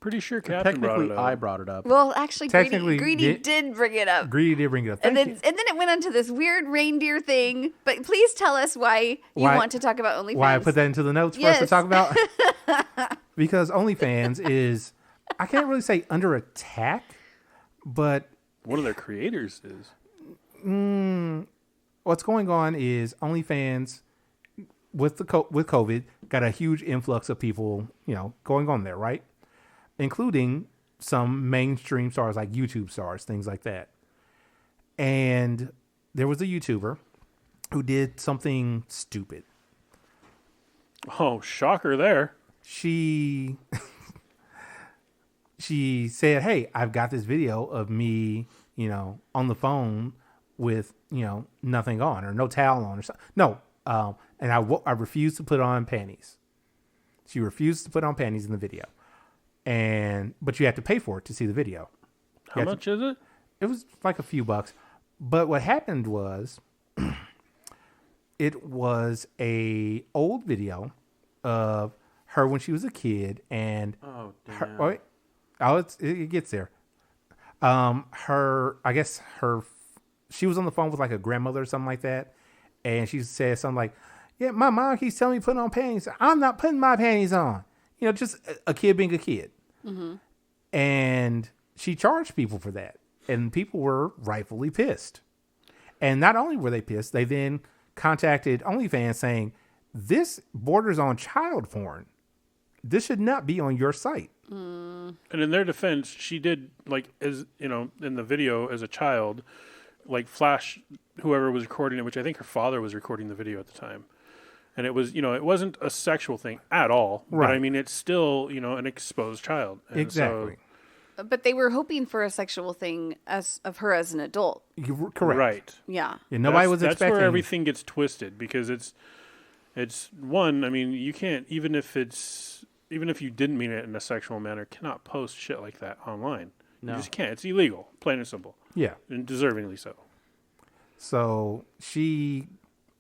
Pretty sure Captain brought Technically, it up. I brought it up. Well, actually, Technically, Greedy did bring it up. Greedy did bring it up. And Thank then it went on to this weird reindeer thing. But please tell us why you Why- want to talk about OnlyFans. Why I put that into the notes for us to Yes. talk about? Because OnlyFans is, I can't really say under attack, but One of their creators is. what's going on is OnlyFans with with COVID got a huge influx of people, going on there, right? Including some mainstream stars like YouTube stars, things like that. And there was a YouTuber who did something stupid. Oh, shocker there. She said, "Hey, I've got this video of me, on the phone with, nothing on or no towel on or something." No, and I refused to put on panties. She refused to put on panties in the video, but you have to pay for it to see the video. How much is it? It was like a few bucks, but what happened was, it was a old video of her when she was a kid, and Oh, damn. it gets there. She was on the phone with like a grandmother or something like that, and she said something like, "Yeah, my mom keeps telling me to put on panties. I'm not putting my panties on." Just a kid being a kid. Mm-hmm. And she charged people for that, and people were rightfully pissed. And not only were they pissed, they then contacted OnlyFans saying, "This borders on child porn. This should not be on your site." And in their defense, she did, in the video as a child, flash whoever was recording it, which I think her father was recording the video at the time. And it was, it wasn't a sexual thing at all. But Right. I mean, it's still, an exposed child. And Exactly. But they were hoping for a sexual thing of her as an adult. You were So, correct. right. Yeah. Yeah, nobody was That's expecting. where everything gets twisted, because it's one, I mean, you can't, even if you didn't mean it in a sexual manner, cannot post shit like that online. No. You just can't. It's illegal, plain and simple. Yeah. And deservingly so. So she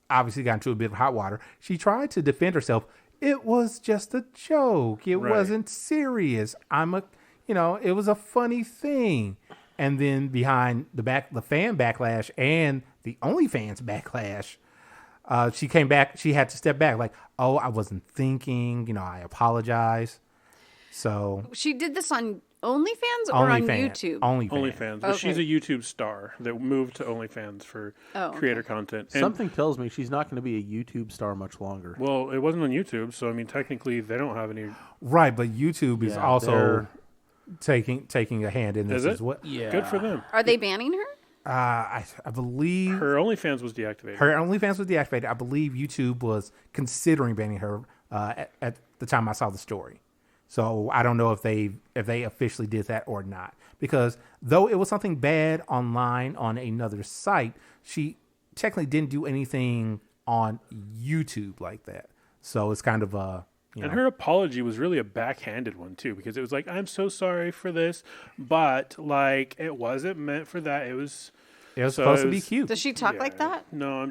obviously got into a bit of hot water. She tried to defend herself. It was just a joke. It Right. wasn't serious. I'm a it was a funny thing. And then behind the fan backlash and the OnlyFans backlash, she came back. She had to step back. Like, oh, I wasn't thinking. I apologize. So She did this on OnlyFans or on YouTube? OnlyFans. But she's a Okay. YouTube star that moved to OnlyFans for creator content. And, Something tells me she's not going to be a YouTube star much longer. well, it wasn't on YouTube, so I mean, technically, they don't have any. right, but YouTube is Yeah, also taking a hand in this Is it? as well. Yeah. Good for them. Are they banning her? I believe Her OnlyFans was deactivated. her OnlyFans was deactivated. I believe YouTube was considering banning her at the time I saw the story. So I don't know if they officially did that or not. Because though it was something bad online on another site, she technically didn't do anything on YouTube like that. So it's kind of And her apology was really a backhanded one too, because it was like, "I'm so sorry for this, but like it wasn't meant for that. It was supposed to be cute. Does she talk like that? No,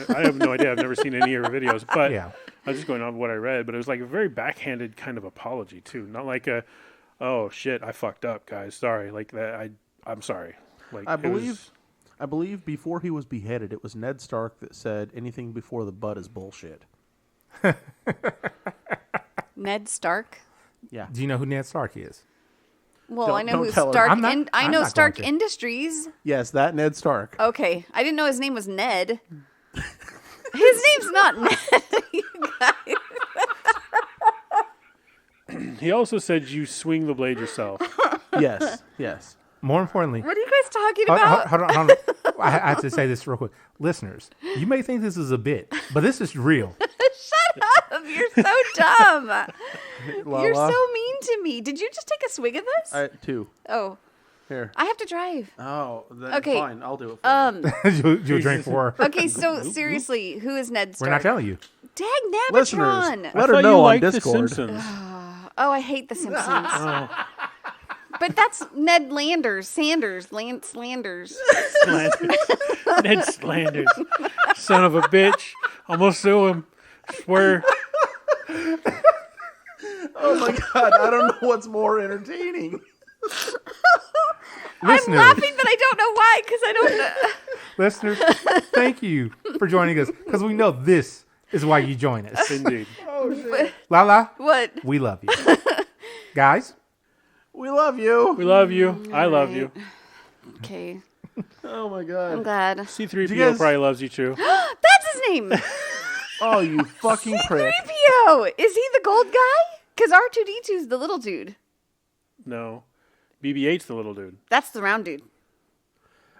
I have no idea. I've never seen any of her videos, but Yeah. I was just going off what I read. But it was like a very backhanded kind of apology too, not like a, "Oh shit, I fucked up, guys. Sorry." Like that. I'm sorry. Like I it was- believe before he was beheaded, it was Ned Stark that said anything before the butt is bullshit. Ned Stark? Yeah. Do you know who Ned Stark is? Well, I know don't who tell her. Stark. I'm not- I I'm know not Stark going to. Industries. Yes, that Ned Stark. Okay, I didn't know his name was Ned. His name's not Ned. You guys. He also said you swing the blade yourself. Yes, yes. More importantly, What are you guys talking hold, about? hold on, hold on. I have to say this real quick. Listeners, you may think this is a bit, but this is real. Shut up! You're so dumb. You're Lala. so mean to me. Did you just take a swig of this? Two. Oh, Here. I have to drive. Oh, then Okay. fine. I'll do it for you. you drink for. Okay, so seriously, who is Ned Stark? We're not telling you. Dag Listeners, Nabatron. I let her thought know you on liked The Discord. Simpsons. Oh, I hate The Simpsons. But that's Ned Sanders. Lance Landers. Slanders. Ned Slanders. Son of a bitch. Almost sue him. Swear. Oh my god, I don't know what's more entertaining. I'm Listeners, laughing, but I don't know why, because I don't know. listeners, thank you for joining us because we know this is why you join us. Indeed. Lala, What? we love you. Guys, We love you. We love you. I love you. Okay, Oh my I'm god. glad. C3PO you guys- probably loves you too. That's his name. Oh, you fucking prick. 3PO. Is he the gold guy? Because R2D2's the little dude. No. BB-8's the little dude. That's the round dude.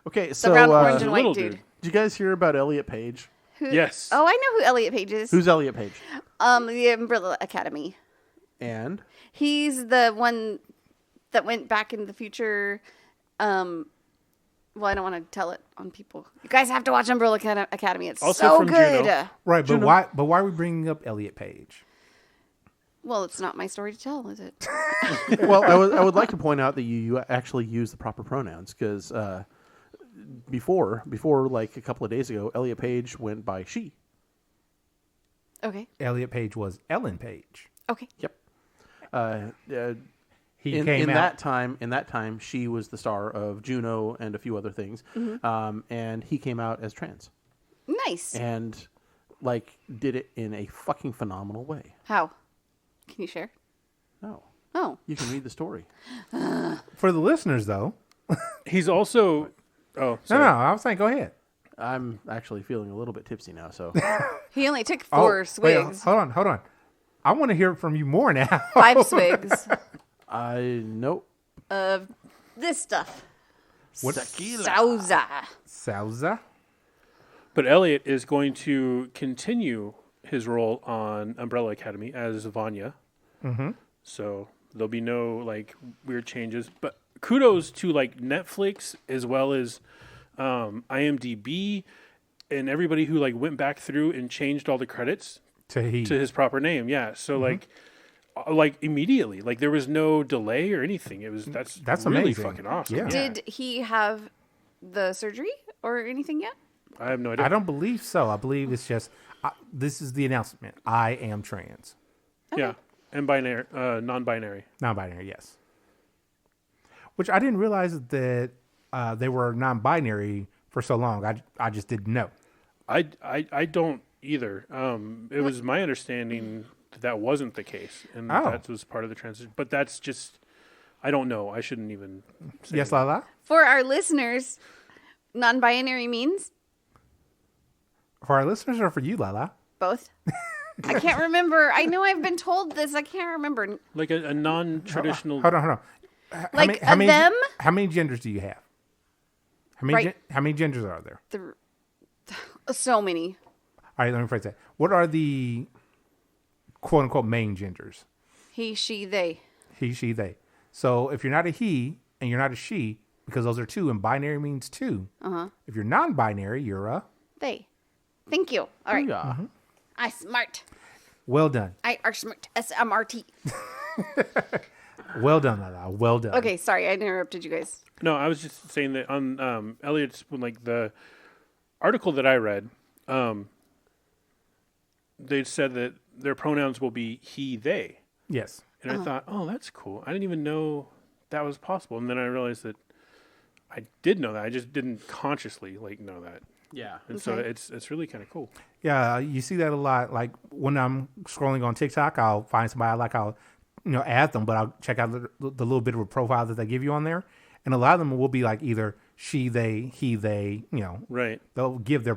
Okay, The so round orange the and little white dude. dude. did you guys hear about Elliot Page? Who- Yes. Oh, I know who Elliot Page is. Who's Elliot Page? The Umbrella Academy. And He's the one that went back in the future. Well, I don't want to tell it on people. You guys have to watch Umbrella Academy. It's Also so from good. Juno. right, but why are we bringing up Elliot Page? Well, it's not my story to tell, is it? well, I would like to point out that you actually use the proper pronouns because before like a couple of days ago, Elliot Page went by she. Okay. Elliot Page was Ellen Page. Okay. Yep. He in came out. In that time, she was the star of Juno and a few other things, and he came out as trans Nice. and like did it in a fucking phenomenal way. How? Can you share? No, Oh. you can read the story. For the listeners, though, He's also... Oh, no, sorry. I was saying, go ahead. I'm actually feeling a little bit tipsy now, so He only took 4 wait, swigs. hold on. I want to hear from you more now. 5 swigs nope. of this stuff. What's Sauza. Salza? But Elliot is going to continue his role on Umbrella Academy as Vanya. Mm-hmm. So there'll be no like weird changes. But kudos to like Netflix as well as IMDb and everybody who like went back through and changed all the credits to his proper name. Yeah. So like immediately, like there was no delay or anything. It was that's really amazing. fucking awesome. Yeah. Did he have the surgery or anything yet? I have no idea. I don't believe so. I believe it's just this is the announcement. I am trans, Yeah. And binary, non-binary. non-binary. Yes. Which I didn't realize that they were non-binary for so long. I just didn't know. I don't either. It was my understanding that wasn't the case, and that was part of the transition. But that's just, I don't know. I shouldn't even say Yes, that. Lala? For our listeners, non-binary means For our listeners or for you, Lala? both. I can't remember. I know I've been told this. I can't remember. Like a non-traditional. Hold on. Like how many, them? How many genders do you have? How many, Right. how many genders are there? So many. All right, let me phrase that. What are the quote-unquote main genders? He, she, they. He, she, they. So if you're not a he and you're not a she, because those are two, and binary means two. If you're non-binary, you're a... They. Thank you. All right. Yeah. I smart. Well done. I are smart. SMRT. Well done, Lala. Well done. Okay, sorry. I interrupted you guys. No, I was just saying that on Elliot's, like the article that I read, they said that their pronouns will be he, they. Yes. And I thought, oh, that's cool. I didn't even know that was possible. And then I realized that I did know that. I just didn't consciously know that. Yeah. And so it's really kind of cool. Yeah, you see that a lot. Like when I'm scrolling on TikTok, I'll find somebody I like. I'll add them, but I'll check out the little bit of a profile that they give you on there. And a lot of them will be like either she, they, he, they, Right. They'll give their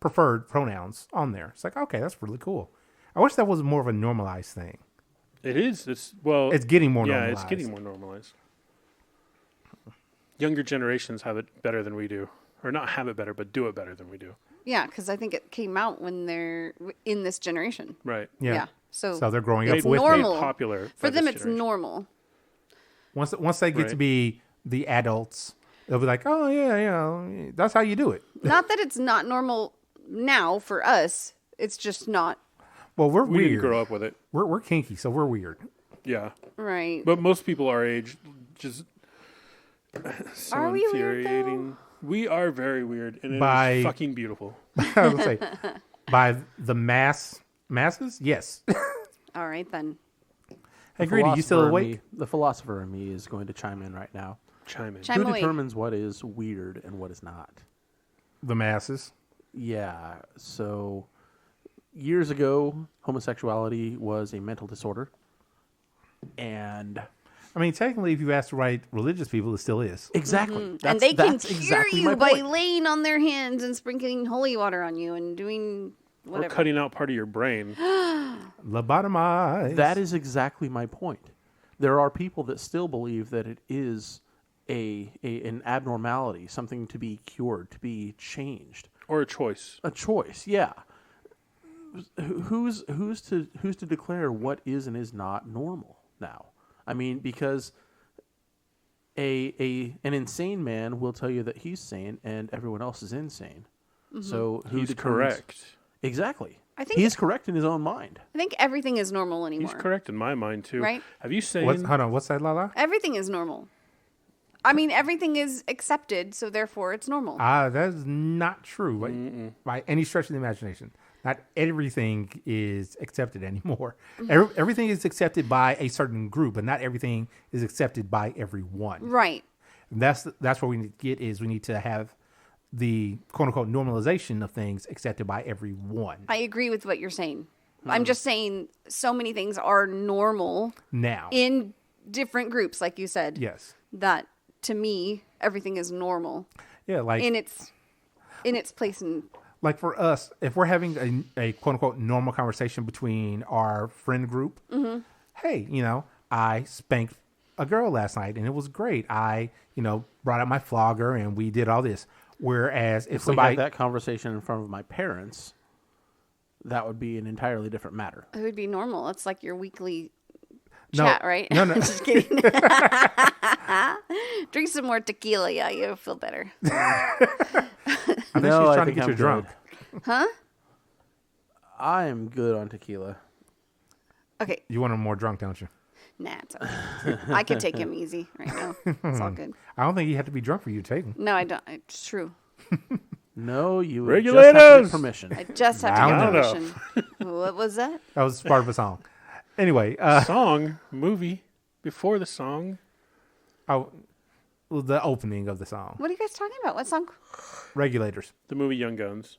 preferred pronouns on there. It's like, okay, that's really cool. I wish that was more of a normalized thing. It is. It's getting more yeah, normalized. it's getting more normalized. Younger generations have it better than we do. Or not have it better, but do it better than we do. Yeah, because I think it came out when they're in this generation. Right. Yeah. So they're growing up it's with it. normal. Popular For by them, this it's generation. normal. Once they get to Right. be the adults, they'll be like, oh, yeah, that's how you do it. Not that it's not normal now for us. It's just not Well, we're We weird. didn't grow up with it. We're kinky, so we're weird. Yeah. right. But most people our age just so Are we weird, though? infuriating. We are very weird, and it By- is fucking beautiful. I was gonna say, by the masses, yes. All right then. Hey, Greedy, you still awake? The philosopher in me is going to chime in right now. Chime in. Chime Who away. determines what is weird and what is not? The masses. Yeah. So years ago, homosexuality was a mental disorder. And I mean, technically, if you ask the right religious people, it still is. exactly. And they can that's cure exactly you my by point. laying on their hands and sprinkling holy water on you and doing Or whatever. cutting out part of your brain. Lobotomized. That is exactly my point. There are people that still believe that it is an abnormality, something to be cured, to be changed. Or a choice. A choice, yeah. Who's to declare what is and is not normal now? I mean, because an insane man will tell you that he's sane and everyone else is insane. So who He's determines- correct. Exactly. I think- he's correct in his own mind. I think everything is normal anymore. He's correct in my mind, too. Right? Have you seen... Hold on, what's that, Lala? Everything is normal. I mean, everything is accepted, so therefore it's normal. That is not true by any stretch of the imagination. Not everything is accepted anymore. Everything is accepted by a certain group, but not everything is accepted by everyone. Right. And that's what we need to get is we need to have the quote unquote normalization of things accepted by everyone. I agree with what you're saying. I'm just saying so many things are normal Now, in different groups, like you said. yes, That to me, everything is normal yeah, like in its place. And like for us, if we're having a quote unquote normal conversation between our friend group, hey, I spanked a girl last night and it was great. I, brought out my flogger and we did all this. Whereas if If we somebody, had that conversation in front of my parents, that would be an entirely different matter. it would be normal. It's like your weekly No, chat, right? no, no. Just kidding. Drink some more tequila. Yeah, you'll feel better. I think No, she's I trying to think get you I'm drunk. Huh? I am good on tequila. Okay. You want him more drunk, don't you? Nah, it's okay. I can take him easy right now. It's all good. I don't think you have to be drunk for you to take him. No, I don't. It's true. No, you would just have to Regulators! get permission. I just have I to don't get know. permission. What was that? That was part of a song. Anyway, Song, movie, before the song. Oh, well, the opening of the song. What are you guys talking about? What song? Regulators. The movie Young Guns.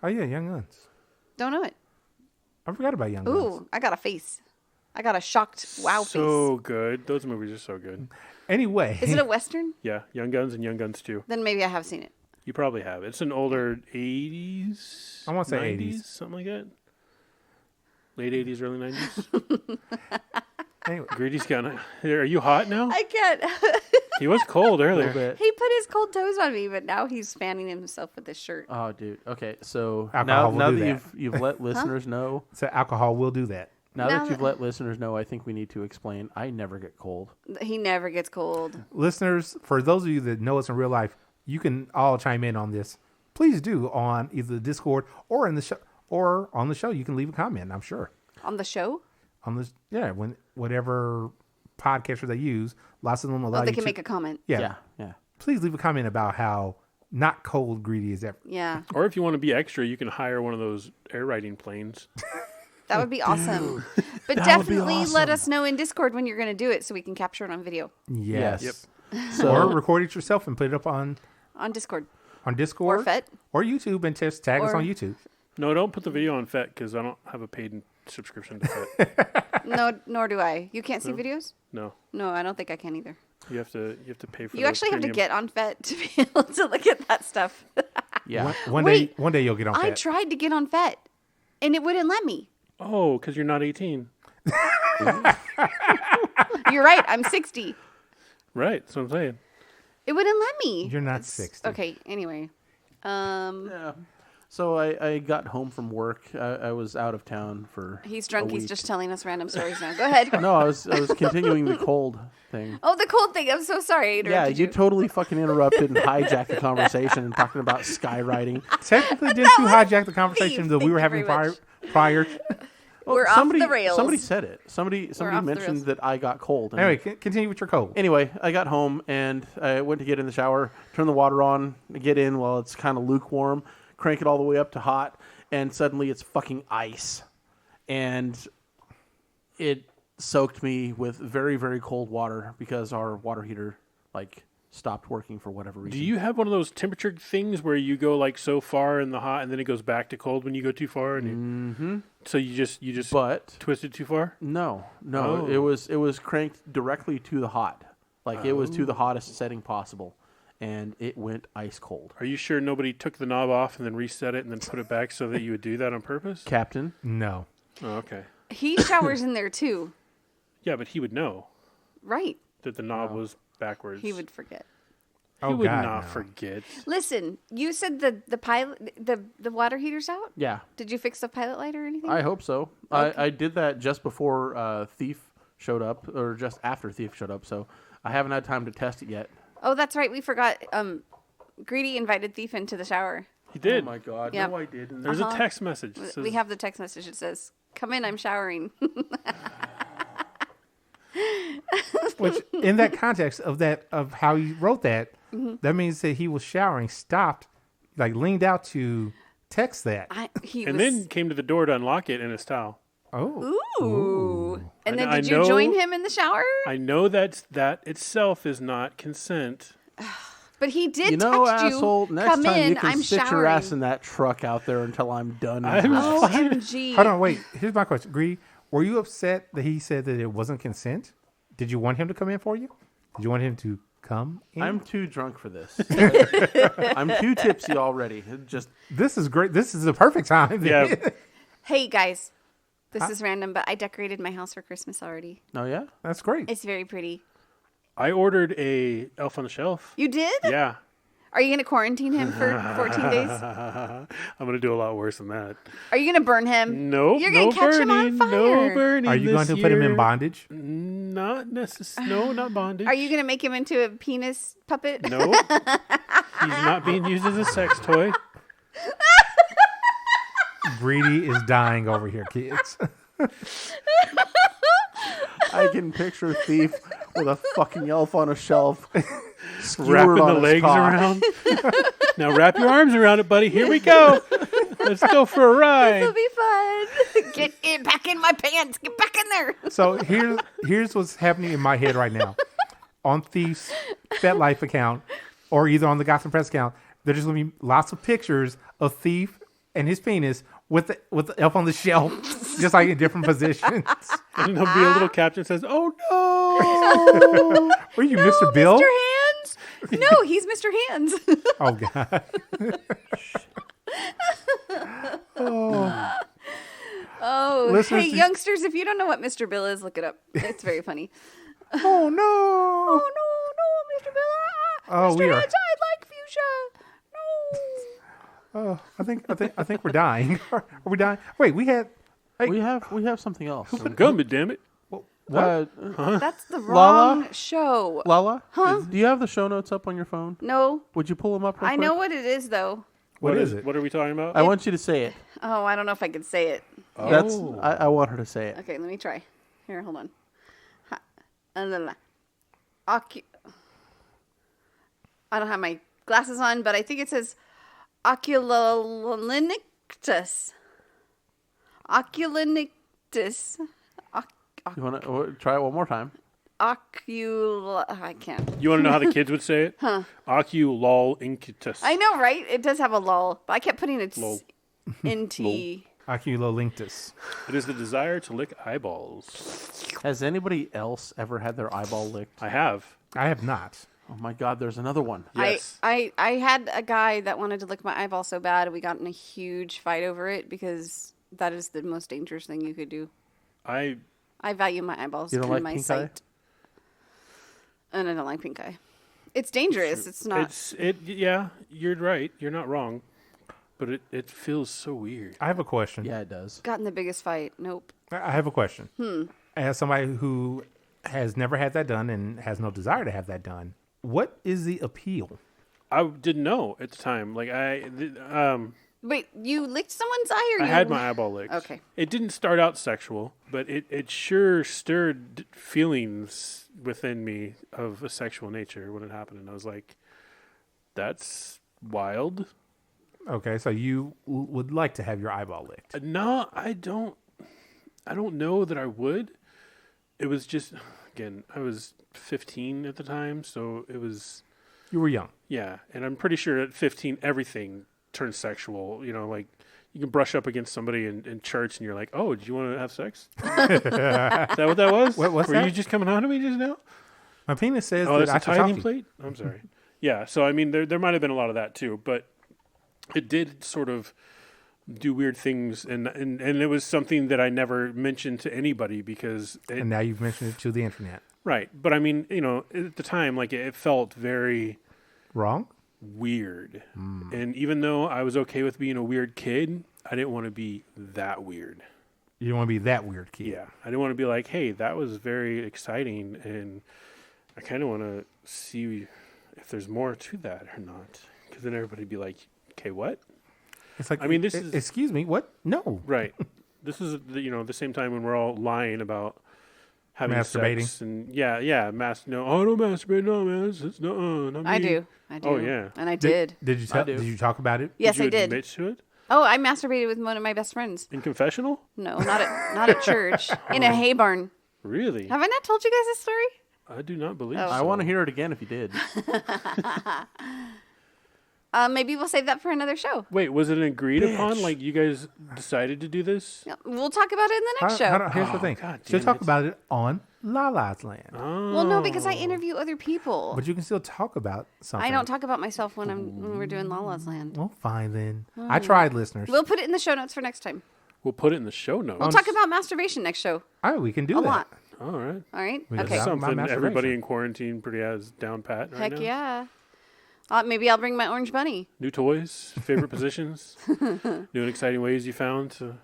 Oh, yeah, Young Guns. Don't know it. I forgot about Young Guns. Ooh, I got a face. I got a shocked wow So face. good. Those movies are so good. Anyway. Is it a Western? Yeah, Young Guns and Young Guns 2. Then maybe I have seen it. You probably have. It's an older 80s. I wanna say 90s, 80s. something like that. Late 80s, early 90s. Anyway. Greedy's gonna. Are you hot now? I can't. He was cold A earlier. little bit. He put his cold toes on me, but now he's fanning himself with his shirt. Oh, dude. Okay, so Alcohol will now do that that. you've let listeners know, So alcohol will do that. now Now that you've that- let listeners know, I think we need to explain. I never get cold. He never gets cold. Listeners, for those of you that know us in real life, you can all chime in on this. Please do on either the Discord or in the show, or on the show. You can leave a comment. I'm sure On the show? on this. Yeah, when whatever podcaster they use, lots of them allow Oh, they you can to. make a comment. Yeah, Yeah. please leave a comment about how not cold Greedy is ever. Yeah. Or if you want to be extra, you can hire one of those air riding planes. That would be awesome. But that would be definitely let awesome. us know in Discord when you're going to do it so we can capture it on video. Yes. Yep. So Or record it yourself and put it up on On Discord. Discord Or FET. or YouTube and just tag us Or- on YouTube. No, don't put the video on FET because I don't have a paid subscription to FET. No, nor do I. You can't see videos? No, No, I don't think I can either. you have to pay for. You the actually have to premium. get on FET to be able to look at that stuff. yeah. One Wait, day you'll get on I that. tried to get on FET, and it wouldn't let me. Oh, because you're not 18. You're right. I'm 60. Right, that's what I'm saying. It wouldn't let me. You're not 60. Okay. Anyway, Yeah. So I got home from work. I was out of town for. he's drunk. a He's week. just telling us random stories now. Go ahead. No, I was continuing the cold thing. Oh, the cold thing. I'm so sorry. I Yeah, interrupted you totally fucking interrupted and hijacked the conversation and talking about skywriting. Technically, didn't you was hijack the conversation that Thank we were you having very much. prior? Well, We're off the rails. Somebody said it. Somebody off the mentioned rails. that I got cold. and- Anyway, continue with your cold. Anyway, I got home and I went to get in the shower, turn the water on, get in while it's kind of lukewarm, crank it all the way up to hot, and suddenly it's fucking ice. And it soaked me with very, very cold water because our water heater stopped working for whatever reason. Do you have one of those temperature things where you go like so far in the hot and then it goes back to cold when you go too far? And so you just But twist it too far? no, Oh. it was cranked directly to the hot. It was to the hottest setting possible. And it went ice cold. Are you sure nobody took the knob off and then reset it and then put it back so that you would do that on purpose? Captain, No. Oh, okay. He showers in there too. Yeah, but he would know Right. that the knob was backwards. He would forget. He Oh, would God, not no. forget. Listen, you said the pilot the water heater's out? yeah, Did you fix the pilot light or anything? I hope so. I did that just before Thief showed up, or just after Thief showed up, so I haven't had time to test it yet. Oh, that's right. We forgot. Greedy invited Thief into the shower. He did. Oh my god, Yep. no I didn't. There's a text message. that says, We have the text message. It says, "Come in, I'm showering." Which, in that context of how he wrote that, Mm-hmm. that means that he was showering, stopped, leaned out to text that. He and was. then came to the door to unlock it in his towel. Oh. Ooh. And then I did you know- join him in the shower? I know that itself is not consent. But he did You know, text asshole, you. next Come time in, you can I'm sit showering. your ass in that truck out there until I'm done. I'm- OMG. Hold on, wait. Here's my question. Greedy, were you upset that he said that it wasn't consent? Did you want him to come in for you? Did you want him to come in? I'm too drunk for this. I'm too tipsy already. This is great. This is the perfect time. Yeah. Hey guys, this is random, but I decorated my house for Christmas already. Oh yeah. That's great. It's very pretty. I ordered a Elf on the Shelf. You did? Yeah. Are you going to quarantine him for 14 days? I'm going to do a lot worse than that. Are you going to burn him? Nope. You're going to catch him on fire. No burning. Are you going to put him in bondage? Not necessarily. No, not bondage. Are you going to make him into a penis puppet? No. He's not being used as a sex toy. Greedy is dying over here, kids. I can picture Thief with a fucking elf on a shelf, skewered Wrapping on the his legs cock. around. Now wrap your arms around it, buddy. Here we go. Let's go for a It'll ride. be fun. Get it back in my pants. Get back in there. So here's what's happening in my head right now. on Thief's FetLife account or either on the Gotham Press account, there's just going to be lots of pictures of Thief and his penis with the elf on the shelf, just like in different positions. And there'll be a little caption that says, "Oh no!" Were you Mr. Bill? Mr. Hands? No, he's Mr. Hands. Oh, God. Oh, Listeners, hey, youngsters, if you don't know what Mr. Bill is, look it up. It's very funny. Oh, no. Oh, no, Mr. Bill. Oh, Mr. we are. Hands, I like fuchsia. No. Oh, I think we're dying. Are we dying? Wait, we had. Hey, We have something else. Gummit, damn it! what? That's the Lala? wrong show. Lala, Huh? do you have the show notes up on your phone? No, Would you pull them up real I quick? know what it is, though. What is it? What are we talking about? I want you to say it. Oh, I don't know if I can say it. That's I want her to say it. Okay, let me try. Here, hold on. I don't have my glasses on, but I think it says oculonictus. Oculonictus. You want to try it one more time? I can't. You want to know how the kids would say it? Huh? Oculolinctus. I know, right? It does have a lull, but I kept putting it Lol. NT. Oculolinctus. It is the desire to lick eyeballs. Has anybody else ever had their eyeball licked? I have. I have not. Oh my God, there's another one. Yes. I had a guy that wanted to lick my eyeball so bad, and we got in a huge fight over it because that is the most dangerous thing you could do. I value my eyeballs You don't and like my pink sight. eye? And I don't like pink eye. It's dangerous. It's not. Yeah, you're right. You're not wrong. But it feels so weird. I have a question. Yeah, it does. Got in the biggest fight. Nope. I have a question. As somebody who has never had that done and has no desire to have that done, what is the appeal? I didn't know at the time. Like Wait, you licked someone's eye, or I you? had my eyeball licked. Okay. It didn't start out sexual, but it sure stirred feelings within me of a sexual nature when it happened, and I was like, "That's wild." Okay, so you would like to have your eyeball licked. No, I don't know that I would. It was just, again, I was 15 at the time, so it was, You were young. yeah. And I'm pretty sure at 15, everything turns sexual. You know, like you can brush up against somebody in church and you're like, oh, do you want to have sex? Is that what that was? What's Were that? you just coming on to me just now? My penis says Oh, that that's I a should talk tithing to you. plate? I'm sorry. Yeah, so I mean, there might have been a lot of that too, but it did sort of do weird things, and it was something that I never mentioned to anybody because And now you've mentioned it to the internet. right. But I mean, you know, at the time, like it felt very Wrong? weird, and even though I was okay with being a weird kid, I didn't want to be that weird. You don't want to be that weird kid. Yeah, I didn't want to be like, hey, that was very exciting, and I kind of want to see if there's more to that or not, because then everybody'd be like, okay, what? It's like, I mean, this is- Excuse me, what? No. Right. This is the same time when we're all lying about having Masturbating. sex and no, I don't masturbate, no man, it's not me. I do. Oh, yeah. And I did. Did you I tell, do. did you talk about it? Yes, Did you I did. admit to it Oh, I masturbated with one of my best friends. in confessional? No, not at church. In a hay barn. Really? Have I not told you guys this story? I do not believe. Oh. So. I want to hear it again if you did. Maybe we'll save that for another show. Wait, was it agreed upon? Like you guys decided to do this? Yeah, we'll talk about it in the next show. Here's the thing. God She'll damn talk it. about it on Lala's Land. Well, no, because I interview other people. But you can still talk about something. I don't talk about myself when we're doing Lala's Land. Well, fine then. I tried, listeners. We'll put it in the show notes for next time. We'll put it in the show notes. We'll talk about masturbation next show. All right, we can do A that. lot. All right. All right? We can Okay. talk about Something masturbation. everybody in quarantine pretty has down pat right Heck now. yeah. Maybe I'll bring my orange bunny. New toys, favorite positions, new and exciting ways you found to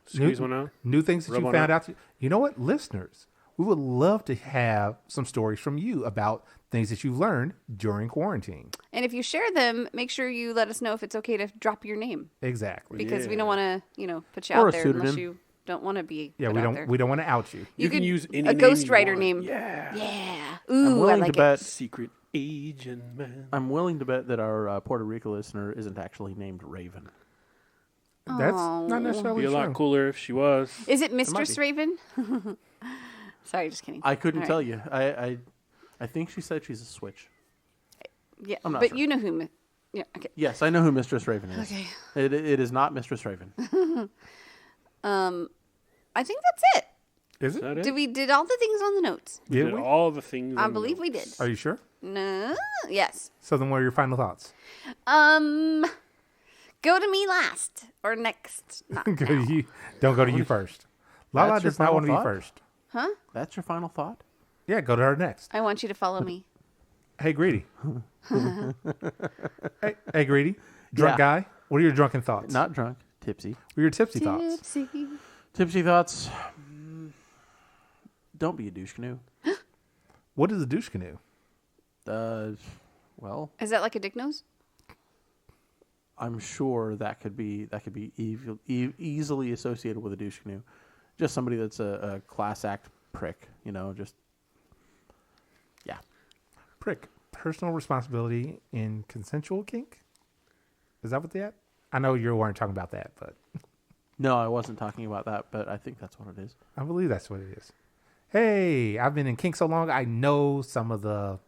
squeeze one out. New things that Rub you on found out. out. You know what, listeners? We would love to have some stories from you about things that you've learned during quarantine. And if you share them, make sure you let us know if it's okay to drop your name. Exactly. Because we Yeah. don't want to, put you Or out a there unless pseudonym. you don't want to be Yeah, put we out don't there. we don't want to out you. You can could- use any a name ghostwriter you want. name. Yeah. Yeah. I'm Ooh, I willing like to bet. Secret agent man. I'm willing to bet that our Puerto Rico listener isn't actually named Raven. That's not necessarily Be a lot true. cooler if she was. Is it might Mistress be. Raven? Sorry, just kidding. I couldn't All tell right. you. I I think she said she's a switch. Yeah, I'm not but sure. you know who. Yeah, okay. Yes, I know who Mistress Raven is. Okay. It is not Mistress Raven. I think that's it. Is Is it? that it? Did all the things on the notes. We Did did we? all the things. I on the believe we notes. did. Are you sure? No. Yes. So then, what are your final thoughts? Go to me last or next. Not Go to you. Don't go to you first. Lala That's your does not final want to be thought? first. Huh? That's your final thought? Yeah, go to her next. I want you to follow me. Hey, Greedy. hey, Greedy. Drunk Yeah. guy. What are your drunken thoughts? Not drunk, tipsy. What are your tipsy thoughts? Tipsy. Tipsy thoughts. Don't be a douche canoe. What is a douche canoe? Well, Is that like a dick nose? I'm sure that could be easily associated with a douche canoe. Just somebody that's a class act prick, just yeah. Prick. Personal responsibility in consensual kink? Is that what they had? I know you weren't talking about that, but No, I wasn't talking about that, but I think that's what it is. I believe that's what it is. Hey, I've been in kink so long, I know some of the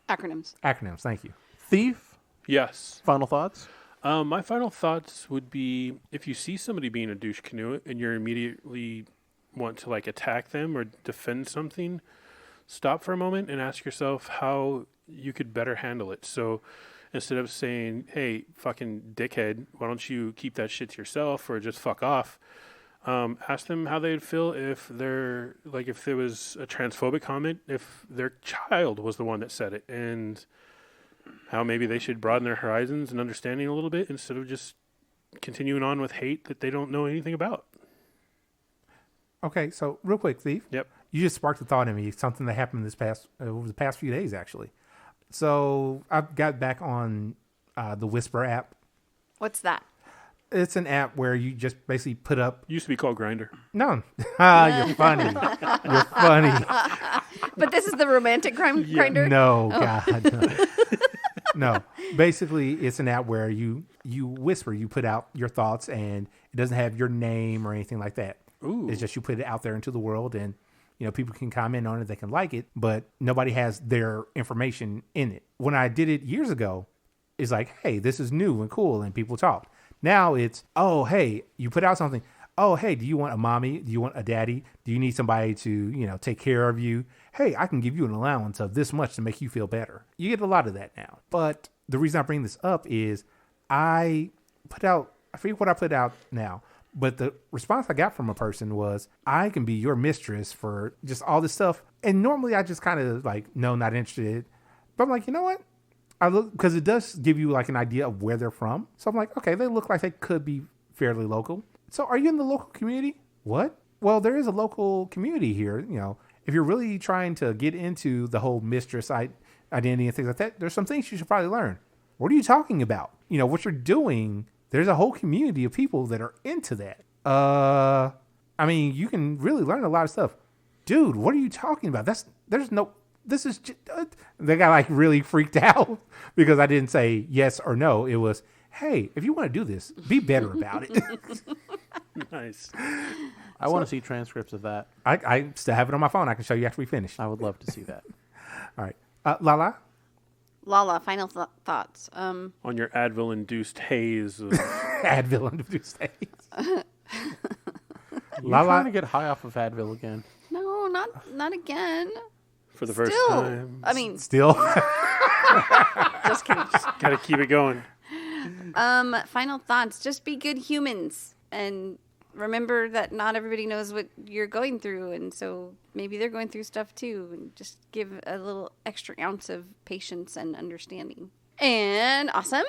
Acronyms. acronyms. Thank you. Thief. Yes. Final thoughts. My final thoughts would be if you see somebody being a douche canoe and you immediately want to like attack them or defend something, stop for a moment and ask yourself how you could better handle it. So instead of saying, hey, fucking dickhead, why don't you keep that shit to yourself or just fuck off? Ask them how they'd feel if they're like, if there was a transphobic comment, if their child was the one that said it, and how maybe they should broaden their horizons and understanding a little bit instead of just continuing on with hate that they don't know anything about. Okay, so real quick, Thief. Yep. You just sparked a thought in me. Something that happened over the past few days, actually. So I've got back on the Whisper app. What's that? It's an app where you just basically put up. Used to be called Grinder. No, you're funny. You're funny. But this is the romantic crime grinder? No, God, no. No. Basically, it's an app where you whisper. You put out your thoughts, and it doesn't have your name or anything like that. Ooh. It's just you put it out there into the world, and people can comment on it. They can like it, but nobody has their information in it. When I did it years ago, it's like, hey, this is new and cool, and people talked. Now it's, oh, hey, you put out something. Oh, hey, do you want a mommy? Do you want a daddy? Do you need somebody to, take care of you? Hey, I can give you an allowance of this much to make you feel better. You get a lot of that now. But the reason I bring this up is I forget what I put out now, but the response I got from a person was, I can be your mistress for just all this stuff. And normally I just kind of like, no, not interested. But I'm like, you know what? I look, because it does give you like an idea of where they're from. So I'm like, okay, they look like they could be fairly local. So are you in the local community? What? Well, there is a local community here. If you're really trying to get into the whole mistress identity and things like that, there's some things you should probably learn. What are you talking about? What you're doing, there's a whole community of people that are into that. I mean, you can really learn a lot of stuff. Dude, what are you talking about? This is just, they got like really freaked out because I didn't say yes or no. It was, hey, if you want to do this, be better about it. Nice. I want to see transcripts of that. I still have it on my phone. I can show you after we finish. I would love to see that. All right. Lala? Lala, final thoughts. On your Advil-induced haze. Of Advil induced haze. You're Lala? trying to get high off of Advil again. No, not again. for the first Still, time. I mean, Still? just kidding. Got to keep it going. Final thoughts. Just be good humans and remember that not everybody knows what you're going through. And so maybe they're going through stuff too. And just give a little extra ounce of patience and understanding. And awesome.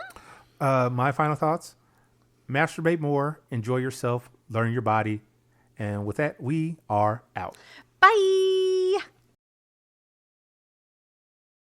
My final thoughts. Masturbate more. Enjoy yourself. Learn your body. And with that, we are out. Bye.